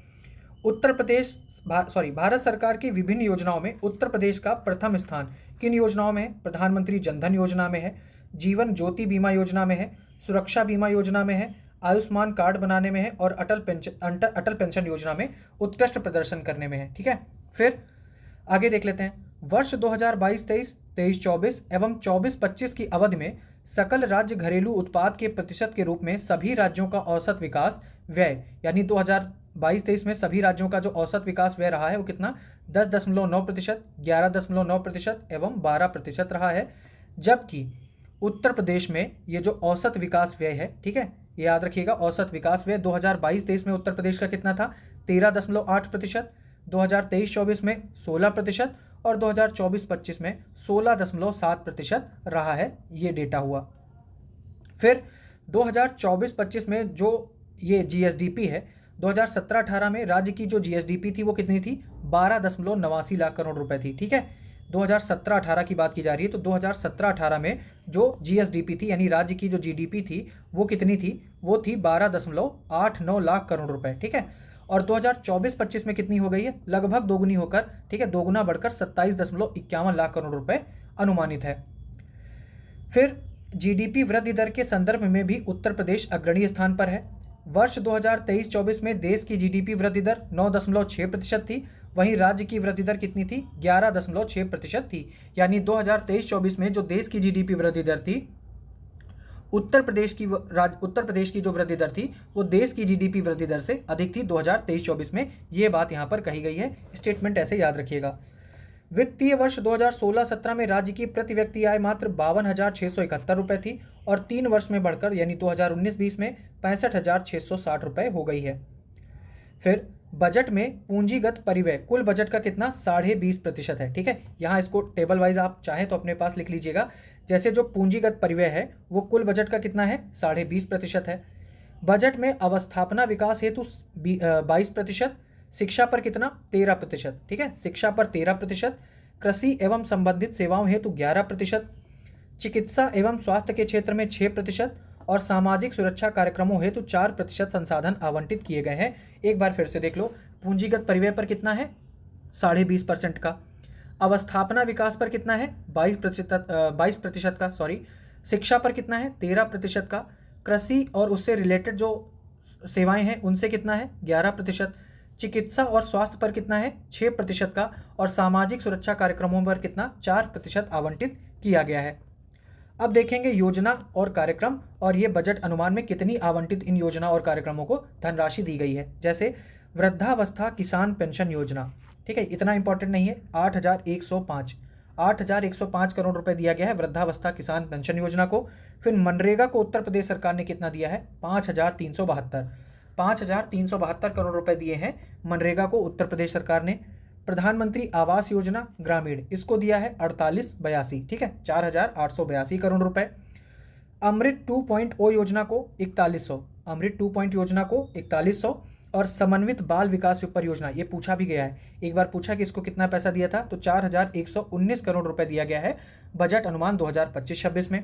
भारत सरकार की विभिन्न योजनाओं में उत्तर प्रदेश का प्रथम स्थान किन योजनाओं में है? प्रधानमंत्री जनधन योजना में है, जीवन ज्योति बीमा योजना में है, सुरक्षा बीमा योजना में है, आयुष्मान कार्ड बनाने में है और अटल पेंशन योजना में उत्कृष्ट प्रदर्शन करने में है, ठीक है। फिर आगे देख लेते हैं वर्ष 2022-23, 23-24 एवं 24-25 की अवधि में सकल राज्य घरेलू उत्पाद के प्रतिशत के रूप में सभी राज्यों का औसत विकास व्यय, यानी 2022-23 में सभी राज्यों का जो औसत विकास व्यय रहा है वो कितना? 10.9%, 11.9% एवं 12% रहा है। जबकि उत्तर प्रदेश में ये जो औसत विकास व्यय है, ठीक है, ये याद रखिएगा, औसत विकास व्यय 2022-23 में उत्तर प्रदेश का कितना था? 13.8%, 2023-24 में 16% और 2024-25 में 16.7% रहा है, ये डेटा हुआ। फिर 2024-25 में जो ये GSDP है, 2017-18 में राज्य की जो GSDP थी वो कितनी थी? 12.89 लाख करोड़ रुपए थी, ठीक है। 2017-18 की बात की जा रही है, तो 2017-18 में जो GSDP थी यानी राज्य की जो GDP थी वो कितनी थी? वो थी 12.89 लाख करोड़ रुपए, ठीक है। और 2024-25 में कितनी हो गई है? लगभग दोगुनी होकर, ठीक है, दोगुना बढ़कर 27.51 लाख करोड़ रुपए अनुमानित है। फिर GDP वृद्धि दर के संदर्भ में भी उत्तर प्रदेश अग्रणी स्थान पर है। वर्ष 2023-24 में देश की GDP वृद्धि दर 9.6% थी, वहीं राज्य की वृद्धि दर कितनी थी? 11.6% थी। यानी 2023-24 में जो देश की GDP वृद्धि दर थी, उत्तर प्रदेश की जो वृद्धि दर थी वो देश की GDP वृद्धि दर से अधिक थी 2023-24 में। ये बात यहाँ पर कही गई है, स्टेटमेंट ऐसे याद रखिएगा। वित्तीय वर्ष 2016-17 में राज्य की प्रति व्यक्ति आय मात्र 52,671 रुपये थी और 3 वर्ष में बढ़कर यानी 2019-20 में 65,660 रुपये हो गई है। फिर बजट में पूंजीगत परिव्यय कुल बजट का कितना 20.5% है। ठीक है, यहाँ इसको टेबल वाइज आप चाहें तो अपने पास लिख लीजिएगा। जैसे जो पूंजीगत परिव्यय है वो कुल बजट का कितना है 20.5% है। बजट में अवस्थापना विकास हेतु 22%, शिक्षा पर कितना 13%। ठीक है, शिक्षा पर 13%, कृषि एवं संबंधित सेवाओं हेतु 11%, चिकित्सा एवं स्वास्थ्य के क्षेत्र में 6% और सामाजिक सुरक्षा कार्यक्रमों हेतु 4% संसाधन आवंटित किए गए हैं। एक बार फिर से देख लो, पूंजीगत परिव्यय पर कितना है 20.5% का, अवस्थापना विकास पर कितना है 22% का, शिक्षा पर कितना है 13% का, कृषि और उससे रिलेटेड जो सेवाएं हैं उनसे कितना है 11%, चिकित्सा और स्वास्थ्य पर कितना है 6% का और सामाजिक सुरक्षा कार्यक्रमों पर कितना 4% आवंटित किया गया है। अब देखेंगे योजना और कार्यक्रम और ये बजट अनुमान में कितनी आवंटित इन योजना और कार्यक्रमों को धनराशि दी गई है। जैसे वृद्धावस्था किसान पेंशन योजना, ठीक है, इतना इंपॉर्टेंट नहीं है, 8,105 करोड़ रुपए दिया गया है वृद्धावस्था किसान पेंशन योजना को। फिर मनरेगा को उत्तर प्रदेश सरकार ने कितना दिया है 5,372 करोड़ रुपए दिए हैं मनरेगा को उत्तर प्रदेश सरकार ने। प्रधानमंत्री आवास योजना ग्रामीण इसको दिया है 4882, ठीक है, 4,882 करोड़ रुपए। अमृत 2.0 योजना को 4100, अमृत 2 योजना को 4100 और समन्वित बाल विकास परियोजना ये पूछा भी गया है, एक बार पूछा कि इसको कितना पैसा दिया था, तो 4,119 करोड़ रुपए दिया गया है बजट अनुमान 2025-26 में।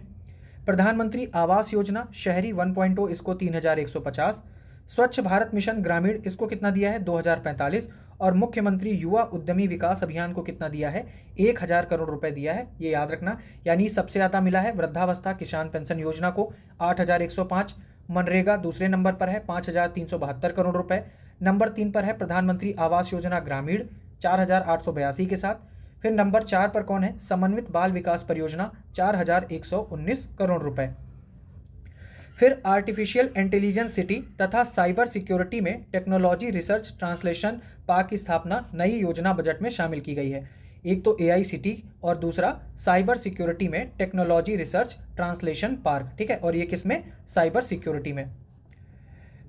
प्रधानमंत्री आवास योजना शहरी 1.0 इसको 3,150, स्वच्छ भारत मिशन ग्रामीण इसको कितना दिया है 2,045 और मुख्यमंत्री युवा उद्यमी विकास अभियान को कितना दिया है 1,000 करोड़ रुपए दिया है, ये याद रखना। यानी सबसे ज़्यादा मिला है वृद्धावस्था किसान पेंशन योजना को 8,105, मनरेगा दूसरे नंबर पर है 5,372 करोड़ रुपए, नंबर 3 पर है प्रधानमंत्री आवास योजना ग्रामीण 4,882 के साथ। फिर नंबर 4 पर कौन है समन्वित बाल विकास परियोजना 4,119 करोड़ रुपए। फिर आर्टिफिशियल इंटेलिजेंस सिटी तथा साइबर सिक्योरिटी में टेक्नोलॉजी रिसर्च ट्रांसलेशन पार्क की स्थापना नई योजना बजट में शामिल की गई है। एक तो AI सिटी और दूसरा साइबर सिक्योरिटी में टेक्नोलॉजी रिसर्च ट्रांसलेशन पार्क, ठीक है, और ये किस में साइबर सिक्योरिटी में।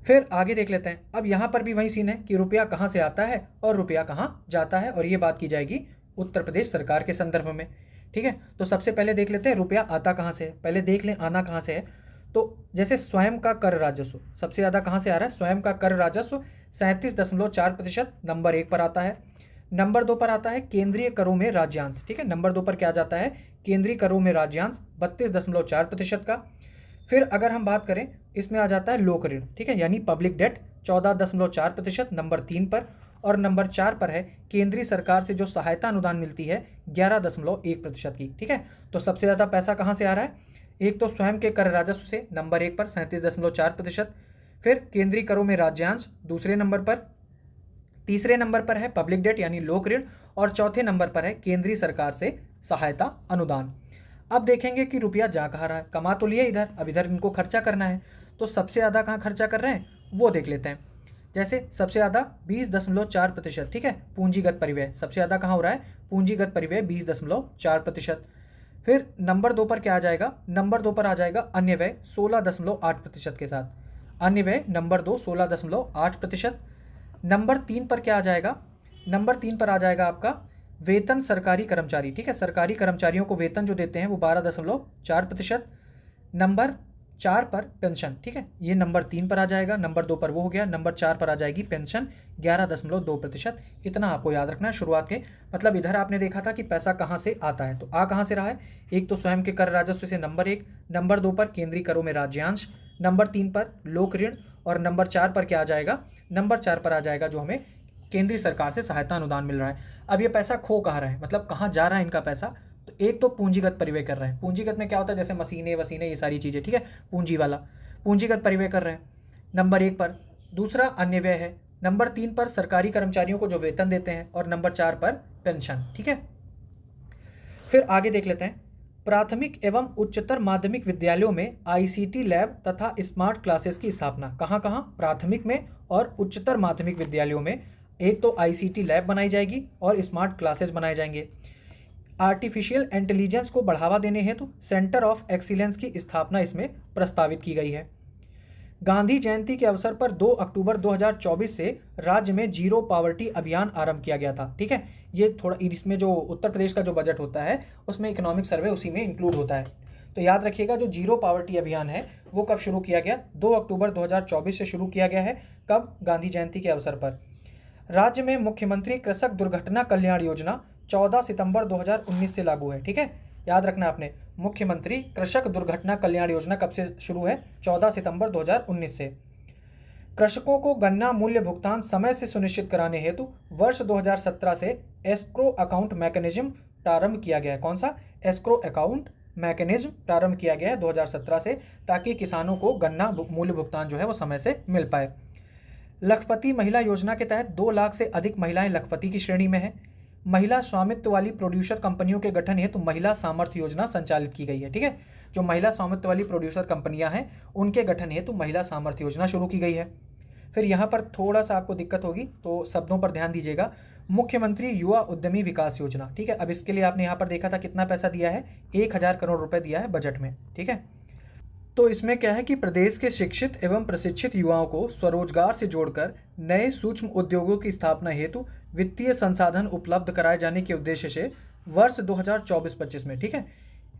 फिर आगे देख लेते हैं, अब यहाँ पर भी वही सीन है कि रुपया कहाँ से आता है और रुपया कहाँ जाता है, और ये बात की जाएगी उत्तर प्रदेश सरकार के संदर्भ में। ठीक है, तो सबसे पहले देख लेते हैं रुपया आता कहाँ से है, पहले देख लें आना कहाँ से है। तो जैसे स्वयं का कर राजस्व सबसे ज़्यादा कहाँ से आ रहा है, स्वयं का कर राजस्व 37.4% नंबर 1 पर आता है। नंबर 2 पर आता है केंद्रीय करों में राज्यांश, ठीक है, नंबर 2 पर क्या जाता है केंद्रीय करों में राज्यांश 32.4% का। फिर अगर हम बात करें इसमें आ जाता है लोक ऋण, ठीक है, यानी पब्लिक डेट 14.4% नंबर 3 पर, और नंबर 4 पर है केंद्रीय सरकार से जो सहायता अनुदान मिलती है 11.1% की। ठीक है, तो सबसे ज़्यादा पैसा कहाँ से आ रहा है, एक तो स्वयं के कर राजस्व से नंबर 1 पर 37.4%, फिर केंद्रीय करों में राज्यांश दूसरे नंबर पर, तीसरे नंबर पर है पब्लिक डेट यानी लोक ऋण, और चौथे नंबर पर है केंद्रीय सरकार से सहायता अनुदान। अब देखेंगे कि रुपया जा कहाँ रहा है, कमा तो लिया इधर, अब इधर इनको खर्चा करना है, तो सबसे ज़्यादा कहाँ खर्चा कर रहे हैं वो देख लेते हैं। जैसे सबसे ज़्यादा 20.4%, ठीक है, पूंजीगत परिव्यय सबसे ज़्यादा कहाँ हो रहा है, पूंजीगत परिव्यय 20.4%। फिर नंबर 2 पर क्या आ जाएगा, नंबर 2 पर आ जाएगा अन्य व्यय 16.8% के साथ, अन्य व्यय नंबर 2 16.8%। नंबर 3 पर क्या आ जाएगा, नंबर 3 पर आ जाएगा आपका वेतन सरकारी कर्मचारी, ठीक है, सरकारी कर्मचारियों को वेतन जो देते हैं वो 12.4%। नंबर 4 पर पेंशन, ठीक है, ये नंबर 3 पर आ जाएगा, नंबर 2 पर वो हो गया, नंबर 4 पर आ जाएगी पेंशन 11.2%। इतना आपको याद रखना है शुरुआत के, मतलब इधर आपने देखा था कि पैसा कहाँ से आता है, तो आ कहाँ से रहा है, एक तो स्वयं के कर राजस्व से नंबर 1, नंबर 2 पर केंद्रीय करों में राज्यांश, नंबर 3 पर लोक ऋण, और नंबर 4 पर क्या आ जाएगा, नंबर 4 पर आ जाएगा जो हमें केंद्रीय सरकार से सहायता अनुदान मिल रहा है। अब ये पैसा खो कहाँ रहा है, मतलब कहाँ जा रहा है इनका पैसा, तो एक तो पूंजीगत परिव्यय कर रहे हैं, पूंजीगत में क्या होता है जैसे मशीनें वसीनें ये सारी चीज़ें, ठीक है, पूंजी वाला पूंजीगत परिव्यय कर रहे हैं नंबर 1 पर। दूसरा अन्य व्यय है, नंबर 3 पर सरकारी कर्मचारियों को जो वेतन देते हैं, और नंबर 4 पर पेंशन, ठीक है। फिर आगे देख लेते हैं, प्राथमिक एवं उच्चतर माध्यमिक विद्यालयों में ICT लैब तथा स्मार्ट क्लासेस की स्थापना कहाँ कहाँ, प्राथमिक में और उच्चतर माध्यमिक विद्यालयों में एक तो ICT लैब बनाई जाएगी और स्मार्ट क्लासेस बनाए जाएंगे। आर्टिफिशियल इंटेलिजेंस को बढ़ावा देने हेतु सेंटर ऑफ एक्सीलेंस की स्थापना इसमें प्रस्तावित की गई है। गांधी जयंती के अवसर पर 2 अक्टूबर 2024 से राज्य में जीरो पॉवर्टी अभियान आरंभ किया गया था। ठीक है, ये थोड़ा इसमें जो उत्तर प्रदेश का जो बजट होता है उसमें इकोनॉमिक सर्वे उसी में इंक्लूड होता है। तो याद रखिएगा, जो जीरो पॉवर्टी अभियान है वो कब शुरू किया गया? 2 अक्टूबर 2024 से शुरू किया गया है। कब? गांधी जयंती के अवसर पर। राज्य में मुख्यमंत्री कृषक दुर्घटना कल्याण योजना 14 सितंबर 2019 से लागू है। ठीक है, याद रखना आपने, मुख्यमंत्री कृषक दुर्घटना कल्याण योजना कब से शुरू है? 14 सितंबर 2019 से। कृषकों को गन्ना मूल्य भुगतान समय से सुनिश्चित कराने हेतु वर्ष 2017 से एस्क्रो अकाउंट मैकेनिज्म प्रारंभ किया गया है। कौन सा? एस्क्रो अकाउंट मैकेनिज्म प्रारंभ किया गया है 2017 से, ताकि किसानों को गन्ना मूल्य भुगतान जो है वो समय से मिल पाए। लखपति महिला योजना के तहत 2 लाख से अधिक महिलाएं लखपति की श्रेणी में है। महिला स्वामित्व वाली प्रोड्यूसर कंपनियों के गठन हेतु महिला सामर्थ्य योजना संचालित की गई है। ठीक है, जो महिला स्वामित्व वाली प्रोड्यूसर कंपनियां हैं उनके गठन हेतु महिला सामर्थ्य योजना शुरू की गई है। फिर यहाँ पर थोड़ा सा आपको दिक्कत होगी, तो शब्दों पर ध्यान दीजिएगा। मुख्यमंत्री युवा उद्यमी विकास योजना। ठीक है, अब इसके लिए आपने यहाँ पर देखा था कितना पैसा दिया है? 1000 करोड़ रुपए दिया है बजट में। ठीक है, तो इसमें क्या है कि प्रदेश के शिक्षित एवं प्रशिक्षित युवाओं को स्वरोजगार से जोड़कर नए सूक्ष्म उद्योगों की स्थापना हेतु वित्तीय संसाधन उपलब्ध कराए जाने के उद्देश्य से वर्ष 2024-25 में, ठीक है,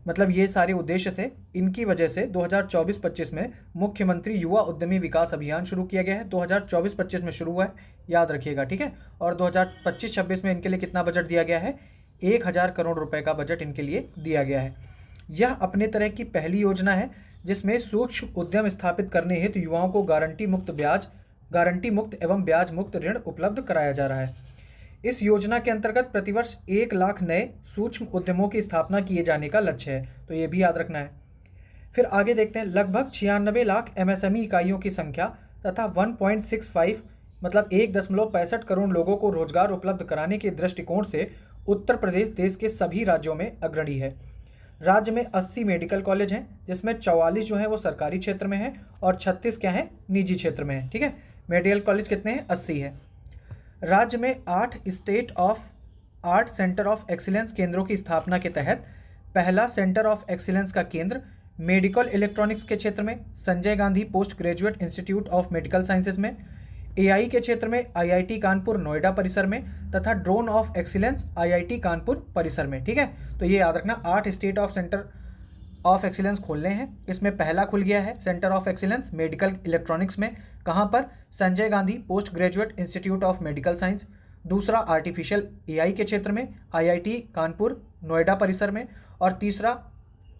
मतलब ये सारे उद्देश्य थे, इनकी वजह से 2024-25 में मुख्यमंत्री युवा उद्यमी विकास अभियान शुरू किया गया है। 2024-25 में शुरू हुआ है, याद रखिएगा। ठीक है, और 2025-26 में इनके लिए कितना बजट दिया गया है? 1000 करोड़ रुपए का बजट इनके लिए दिया गया है। यह अपने तरह की पहली योजना है जिसमें सूक्ष्म उद्यम स्थापित करने हेतु युवाओं को गारंटी मुक्त एवं ब्याज मुक्त ऋण उपलब्ध कराया जा रहा है। इस योजना के अंतर्गत प्रतिवर्ष 1 लाख नए सूक्ष्म उद्यमों की स्थापना किए जाने का लक्ष्य है, तो ये भी याद रखना है। फिर आगे देखते हैं, लगभग 96 लाख MSME इकाइयों की संख्या तथा 1.65 मतलब 1.65 करोड़ लोगों को रोजगार उपलब्ध कराने के दृष्टिकोण से उत्तर प्रदेश देश के सभी राज्यों में अग्रणी है। राज्य में 80 मेडिकल कॉलेज हैं, जिसमें 44 जो है वो सरकारी क्षेत्र में है और 36 क्या है? निजी क्षेत्र में है। ठीक है, मेडिकल कॉलेज कितने हैं? 80 है। राज्य में 8 सेंटर ऑफ एक्सीलेंस केंद्रों की स्थापना के तहत पहला सेंटर ऑफ एक्सीलेंस का केंद्र मेडिकल इलेक्ट्रॉनिक्स के क्षेत्र में Sanjay Gandhi post graduate institute of medical sciences में, AI के क्षेत्र में IIT कानपुर नोएडा परिसर में तथा drone of excellence IIT Kanpur परिसर में। ठीक है, तो ये याद रखना, 8 state of centre of excellence खोलने हैं। इसमें पहला खुल गया है centre of excellence medical electronics में, कहाँ पर? Sanjay Gandhi post graduate institute of medical science. दूसरा आर्टिफिशियल AI के क्षेत्र में IIT कानपुर नोएडा परिसर में, और तीसरा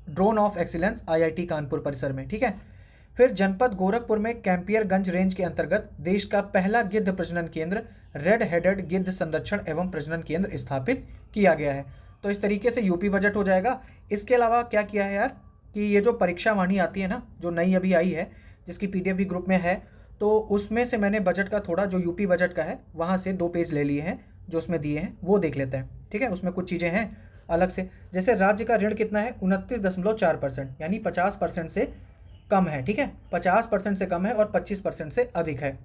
drone of excellence IIT Kanpur परिसर में। ठीक है, फिर जनपद गोरखपुर में कैंपियरगंज रेंज के अंतर्गत देश का पहला गिद्ध प्रजनन केंद्र रेड हेडेड गिद्ध संरक्षण एवं प्रजनन केंद्र स्थापित किया गया है। तो इस तरीके से यूपी बजट हो जाएगा। इसके अलावा क्या किया है यार कि ये जो परीक्षा वाणी आती है ना, जो नई अभी आई है, जिसकी PDF भी ग्रुप में है, तो उसमें से मैंने बजट का थोड़ा जो यूपी बजट का है वहाँ से 2 पेज ले लिए हैं जो उसमें दिए हैं, वो देख लेते हैं। ठीक है, उसमें कुछ चीज़ें हैं अलग से, जैसे राज्य का ऋण कितना है? 29.4%, यानी 50% से कम है। ठीक है, 50% से कम है और 25% से अधिक है।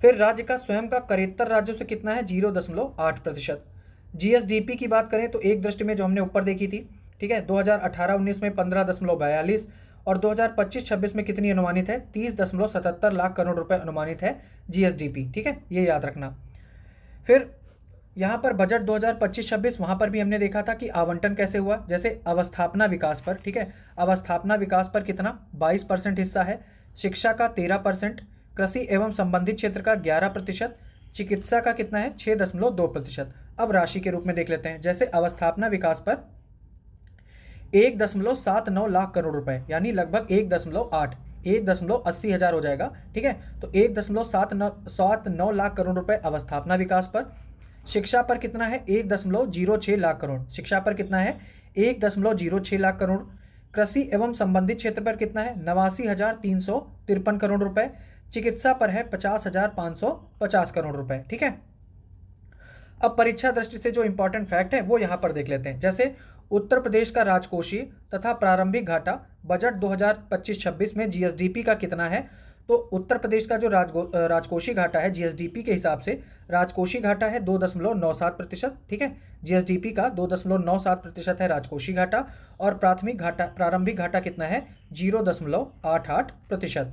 फिर राज्य का स्वयं का करेत्तर राज्यों से कितना है? 0.8%। GSDP की बात करें तो एक दृष्टि में जो हमने ऊपर देखी थी, ठीक है, 2018-19 में 15.42 और 2025-26 में कितनी अनुमानित है? 30.77 लाख करोड़ रुपए अनुमानित है GSDP। ठीक है, ये याद रखना। फिर यहाँ पर बजट 2025-26 वहाँ पर भी हमने देखा था कि आवंटन कैसे हुआ, जैसे अवस्थापना विकास पर। ठीक है, अवस्थापना विकास पर कितना? 22% हिस्सा है, शिक्षा का 13%, कृषि एवं संबंधित क्षेत्र का 11%, चिकित्सा का कितना है? 6.2%। अब राशि के रूप में देख लेते हैं, जैसे अवस्थापना विकास पर 1.79 लाख करोड़ रुपए, यानी लगभग 1.80 हज़ार हो जाएगा। ठीक है, तो 1.79 लाख करोड़ रुपए अवस्थापना विकास पर। शिक्षा पर कितना है? 1.06 लाख करोड़, शिक्षा पर कितना है? 1.06 लाख करोड़। कृषि एवं संबंधित क्षेत्र पर कितना है? 89,353 करोड़ रुपए। चिकित्सा पर है 50,550 करोड़ रुपए। ठीक है, अब परीक्षा दृष्टि से जो इंपॉर्टेंट फैक्ट है वो यहाँ पर देख लेते हैं, जैसे उत्तर प्रदेश का राजकोषीय तथा प्रारंभिक घाटा बजट 2025-26 में GSDP का कितना है? तो उत्तर प्रदेश का जो राजकोषीय घाटा है जीएसडीपी के हिसाब से, राजकोषीय घाटा है 2.97%, ठीक है। जीएसडीपी का 2.97% है राजकोषीय घाटा, और प्रारंभिक घाटा कितना है 0.88%।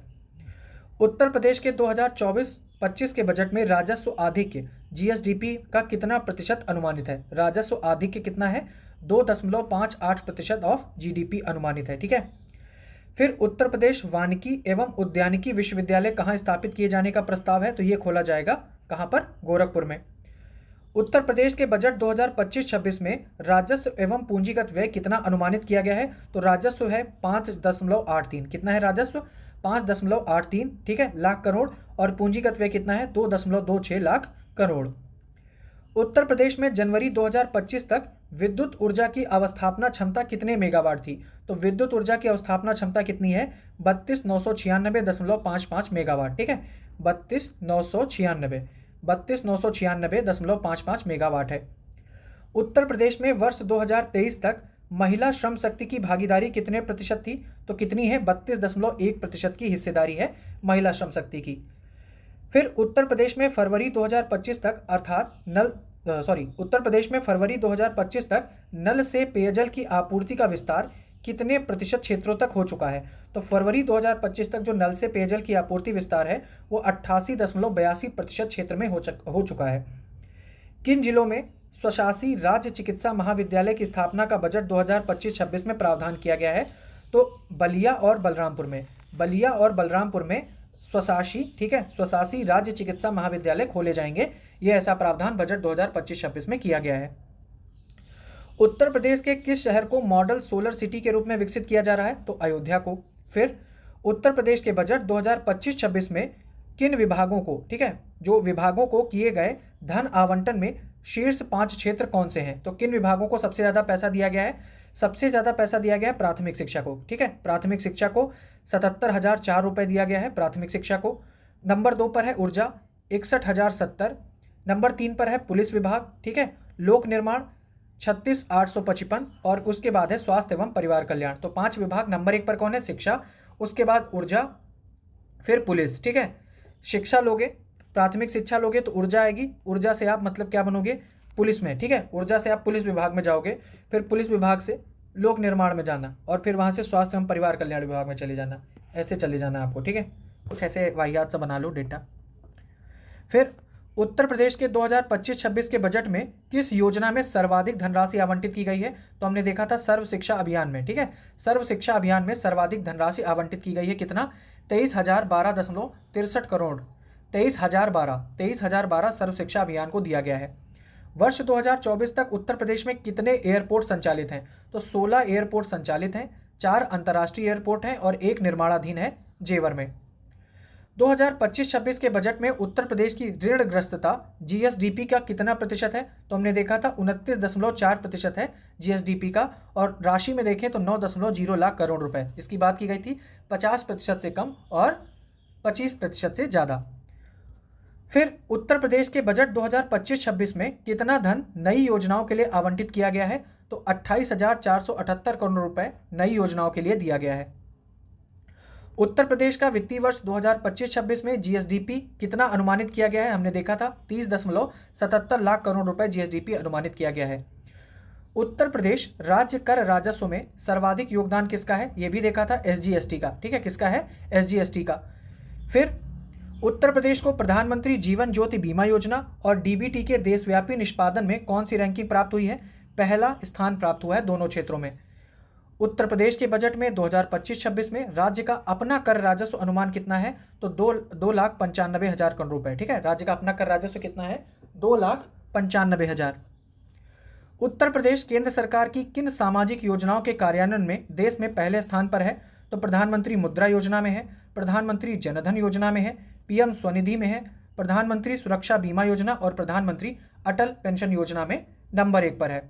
उत्तर प्रदेश के 2024-25 के बजट में राजस्व आधिक्य जीएसडीपी का कितना प्रतिशत अनुमानित है? राजस्व आधिक्य कितना है? 2.58% ऑफ जीडीपी अनुमानित है, ठीक है। फिर उत्तर प्रदेश वानिकी एवं उद्यानिकी विश्वविद्यालय कहाँ स्थापित किए जाने का प्रस्ताव है? तो ये खोला जाएगा कहाँ पर? गोरखपुर में। उत्तर प्रदेश के बजट 2025-26 में राजस्व एवं पूंजीगत व्यय कितना अनुमानित किया गया है? तो राजस्व है 5.83। कितना है राजस्व? 5.83, ठीक है, लाख करोड़। और पूंजीगत व्यय कितना है? 2.26 लाख करोड़। उत्तर प्रदेश में जनवरी 2025 तक विद्युत ऊर्जा की अवस्थापना क्षमता कितने मेगावाट थी? तो विद्युत ऊर्जा की अवस्थापना क्षमता कितनी है? 32,996.55 मेगावाट, ठीक है। 32,996.55 मेगावाट है। उत्तर प्रदेश में वर्ष 2023 तक महिला श्रम शक्ति की भागीदारी कितने प्रतिशत थी? तो कितनी है? 32.1% की हिस्सेदारी है महिला श्रम शक्ति की। फिर उत्तर प्रदेश में फरवरी 2025 तक उत्तर प्रदेश में फरवरी 2025 तक नल से पेयजल की आपूर्ति का विस्तार कितने प्रतिशत क्षेत्रों तक हो चुका है? तो फरवरी 2025 तक जो नल से पेयजल की आपूर्ति विस्तार है वो 88.82% क्षेत्र में हो चुका है। किन जिलों में स्वशासी राज्य चिकित्सा महाविद्यालय की स्थापना का बजट 2025-26 में प्रावधान किया गया है? तो बलिया और बलरामपुर में स्वशासी, ठीक है, स्वशासी राज्य चिकित्सा महाविद्यालय खोले जाएंगे। यह ऐसा प्रावधान बजट 2025-26 में किया गया है। उत्तर प्रदेश के किस शहर को मॉडल सोलर सिटी के रूप में विकसित किया जा रहा है? तो अयोध्या को। फिर उत्तर प्रदेश के बजट 2025-26 में किन विभागों को, ठीक है, जो विभागों को किए गए धन आवंटन में शीर्ष 5 क्षेत्र कौन से हैं? तो किन विभागों को सबसे ज़्यादा पैसा दिया गया है? सबसे ज़्यादा पैसा दिया गया है प्राथमिक शिक्षा को, ठीक है। प्राथमिक शिक्षा को 77,004 रुपये दिया गया है प्राथमिक शिक्षा को। नंबर 2 पर है ऊर्जा 61,070। नंबर 3 पर है पुलिस विभाग, ठीक है। लोक निर्माण 36,855 और उसके बाद है स्वास्थ्य एवं परिवार कल्याण। तो 5 विभाग। नंबर 1 पर कौन है? शिक्षा, उसके बाद ऊर्जा, फिर पुलिस, ठीक है। शिक्षा लोगे, प्राथमिक शिक्षा लोगे तो ऊर्जा आएगी, ऊर्जा से आप मतलब क्या बनोगे? पुलिस में, ठीक है। ऊर्जा से आप पुलिस विभाग में जाओगे, फिर पुलिस विभाग से लोक निर्माण में जाना और फिर वहाँ से स्वास्थ्य एवं परिवार कल्याण विभाग में चले जाना। ऐसे चले जाना आपको, ठीक है। कुछ ऐसे वाहियात सा बना लो डेटा। फिर उत्तर प्रदेश के 2025-26 के बजट में किस योजना में सर्वाधिक धनराशि आवंटित की गई है? तो हमने देखा था सर्व शिक्षा अभियान में, ठीक है। सर्व शिक्षा अभियान में सर्वाधिक धनराशि आवंटित की गई है। कितना? 23,012.63 करोड़। 23,012 सर्व शिक्षा अभियान को दिया गया है। वर्ष 2024 तक उत्तर प्रदेश में कितने एयरपोर्ट संचालित हैं? तो 16 एयरपोर्ट संचालित हैं, 4 अंतर्राष्ट्रीय एयरपोर्ट हैं और 1 निर्माणाधीन है जेवर में। 2025-26 के बजट में उत्तर प्रदेश की ऋणग्रस्तता जीएसडीपी का कितना प्रतिशत है? तो हमने देखा था 29.4% है जीएसडीपी का, और राशि में देखें तो 9.0 लाख करोड़ रुपए, जिसकी बात की गई थी 50% से कम और 25% से ज़्यादा। फिर उत्तर प्रदेश के बजट 2025-26 में कितना धन नई योजनाओं के लिए आवंटित किया गया है? तो 28,478 करोड़ रुपए नई योजनाओं के लिए दिया गया है। उत्तर प्रदेश का वित्तीय वर्ष 2025-26 में जीएसडीपी कितना अनुमानित किया गया है? हमने देखा था 30.77 लाख करोड़ रुपए जीएसडीपी अनुमानित किया गया है। उत्तर प्रदेश राज्य कर राजस्व में सर्वाधिक योगदान किसका है? यह भी देखा था एसजीएसटी का, ठीक है। किसका है? एसजीएसटी का। फिर उत्तर प्रदेश को प्रधानमंत्री जीवन ज्योति बीमा योजना और डीबीटी के देशव्यापी निष्पादन में कौन सी रैंकिंग प्राप्त हुई है? पहला स्थान प्राप्त हुआ है दोनों क्षेत्रों में। उत्तर प्रदेश के बजट में 2025-26 में राज्य का अपना कर राजस्व अनुमान कितना है? तो 2,95,000 करोड़ रुपए, ठीक है। राज्य का अपना कर राजस्व कितना है? 2,95,000। उत्तर प्रदेश केंद्र सरकार की किन सामाजिक योजनाओं के कार्यान्वयन में देश में पहले स्थान पर है? तो प्रधानमंत्री मुद्रा योजना में है, प्रधानमंत्री जनधन योजना में है, पीएम स्वनिधि में है, प्रधानमंत्री सुरक्षा बीमा योजना और प्रधानमंत्री अटल पेंशन योजना में नंबर 1 पर है।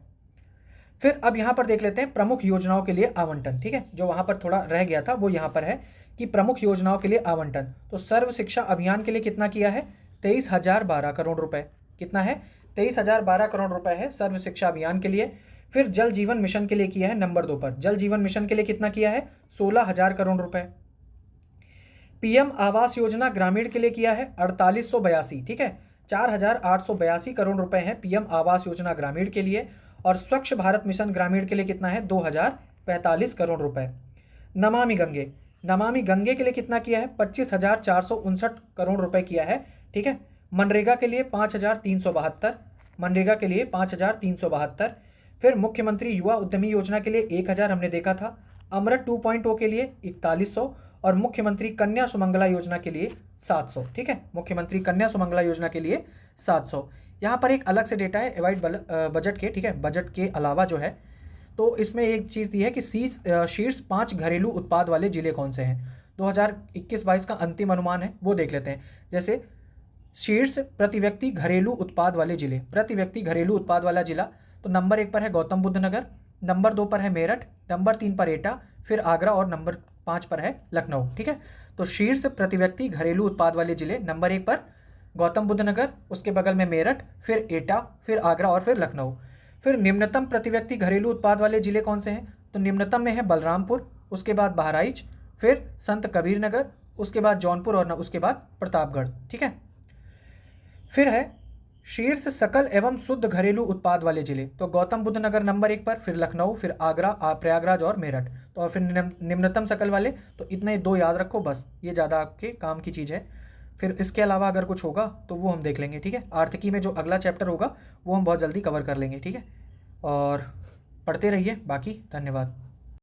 फिर अब यहाँ पर देख लेते हैं प्रमुख योजनाओं के लिए आवंटन, ठीक है। जो वहाँ पर थोड़ा रह गया था वो यहाँ पर है कि प्रमुख योजनाओं के लिए आवंटन। तो सर्व शिक्षा अभियान के लिए कितना किया है? 23,012 करोड़ रुपए। कितना है? 23,012 करोड़ रुपए है सर्व शिक्षा अभियान के लिए। फिर जल जीवन मिशन के लिए किया है नंबर 2 पर। जल जीवन मिशन के लिए कितना किया है? 16,000 करोड़ रुपए। पीएम आवास योजना ग्रामीण के लिए किया है 4882, ठीक है, 4882 करोड़ रुपए हैं पीएम आवास योजना ग्रामीण के लिए। और स्वच्छ भारत मिशन ग्रामीण के लिए कितना है, 2045 करोड़ रुपए। नमामि गंगे, नमामि गंगे के लिए कितना किया है, 25,459 करोड़ रुपए किया है, ठीक है। मनरेगा के लिए 5,372, मनरेगा के लिए 5,372। फिर मुख्यमंत्री युवा उद्यमी योजना के लिए 1,000 हमने देखा था। अमृत 2.0 के लिए 4100 और मुख्यमंत्री कन्या सुमंगला योजना के लिए 700, ठीक है, मुख्यमंत्री कन्या सुमंगला योजना के लिए 700। यहाँ पर एक अलग से डेटा है एवाइड बजट के, ठीक है, बजट के अलावा जो है, तो इसमें एक चीज़ दी है कि शीर्ष 5 घरेलू उत्पाद वाले जिले कौन से हैं। 2021-22 का अंतिम अनुमान है, वो देख लेते हैं। जैसे शीर्ष प्रति व्यक्ति घरेलू उत्पाद वाले जिले, प्रति व्यक्ति घरेलू उत्पाद वाला जिला, तो नंबर 1 पर है गौतम बुद्ध नगर, नंबर 2 पर है मेरठ, नंबर 3 पर एटा, फिर आगरा और नंबर 5 पर है लखनऊ, ठीक है। तो शीर्ष प्रति व्यक्ति घरेलू उत्पाद वाले जिले, नंबर 1 पर गौतम बुद्ध नगर, उसके बगल में मेरठ, फिर एटा, फिर आगरा और फिर लखनऊ। फिर निम्नतम प्रति व्यक्ति घरेलू उत्पाद वाले जिले कौन से हैं, तो निम्नतम में है बलरामपुर, उसके बाद बहराइच, फिर संत कबीर नगर, उसके बाद जौनपुर और उसके बाद प्रतापगढ़, ठीक है। फिर है शीर्ष सकल एवं शुद्ध घरेलू उत्पाद वाले जिले, तो गौतम बुद्ध नगर नंबर 1 पर, फिर लखनऊ, फिर आगरा, प्रयागराज और मेरठ। तो और फिर निम्नतम सकल वाले, तो इतने 2 याद रखो बस, ये ज़्यादा आपके काम की चीज़ है। फिर इसके अलावा अगर कुछ होगा तो वो हम देख लेंगे, ठीक है। आर्थिकी में जो अगला चैप्टर होगा वो हम बहुत जल्दी कवर कर लेंगे, ठीक है। और पढ़ते रहिए, बाकी धन्यवाद।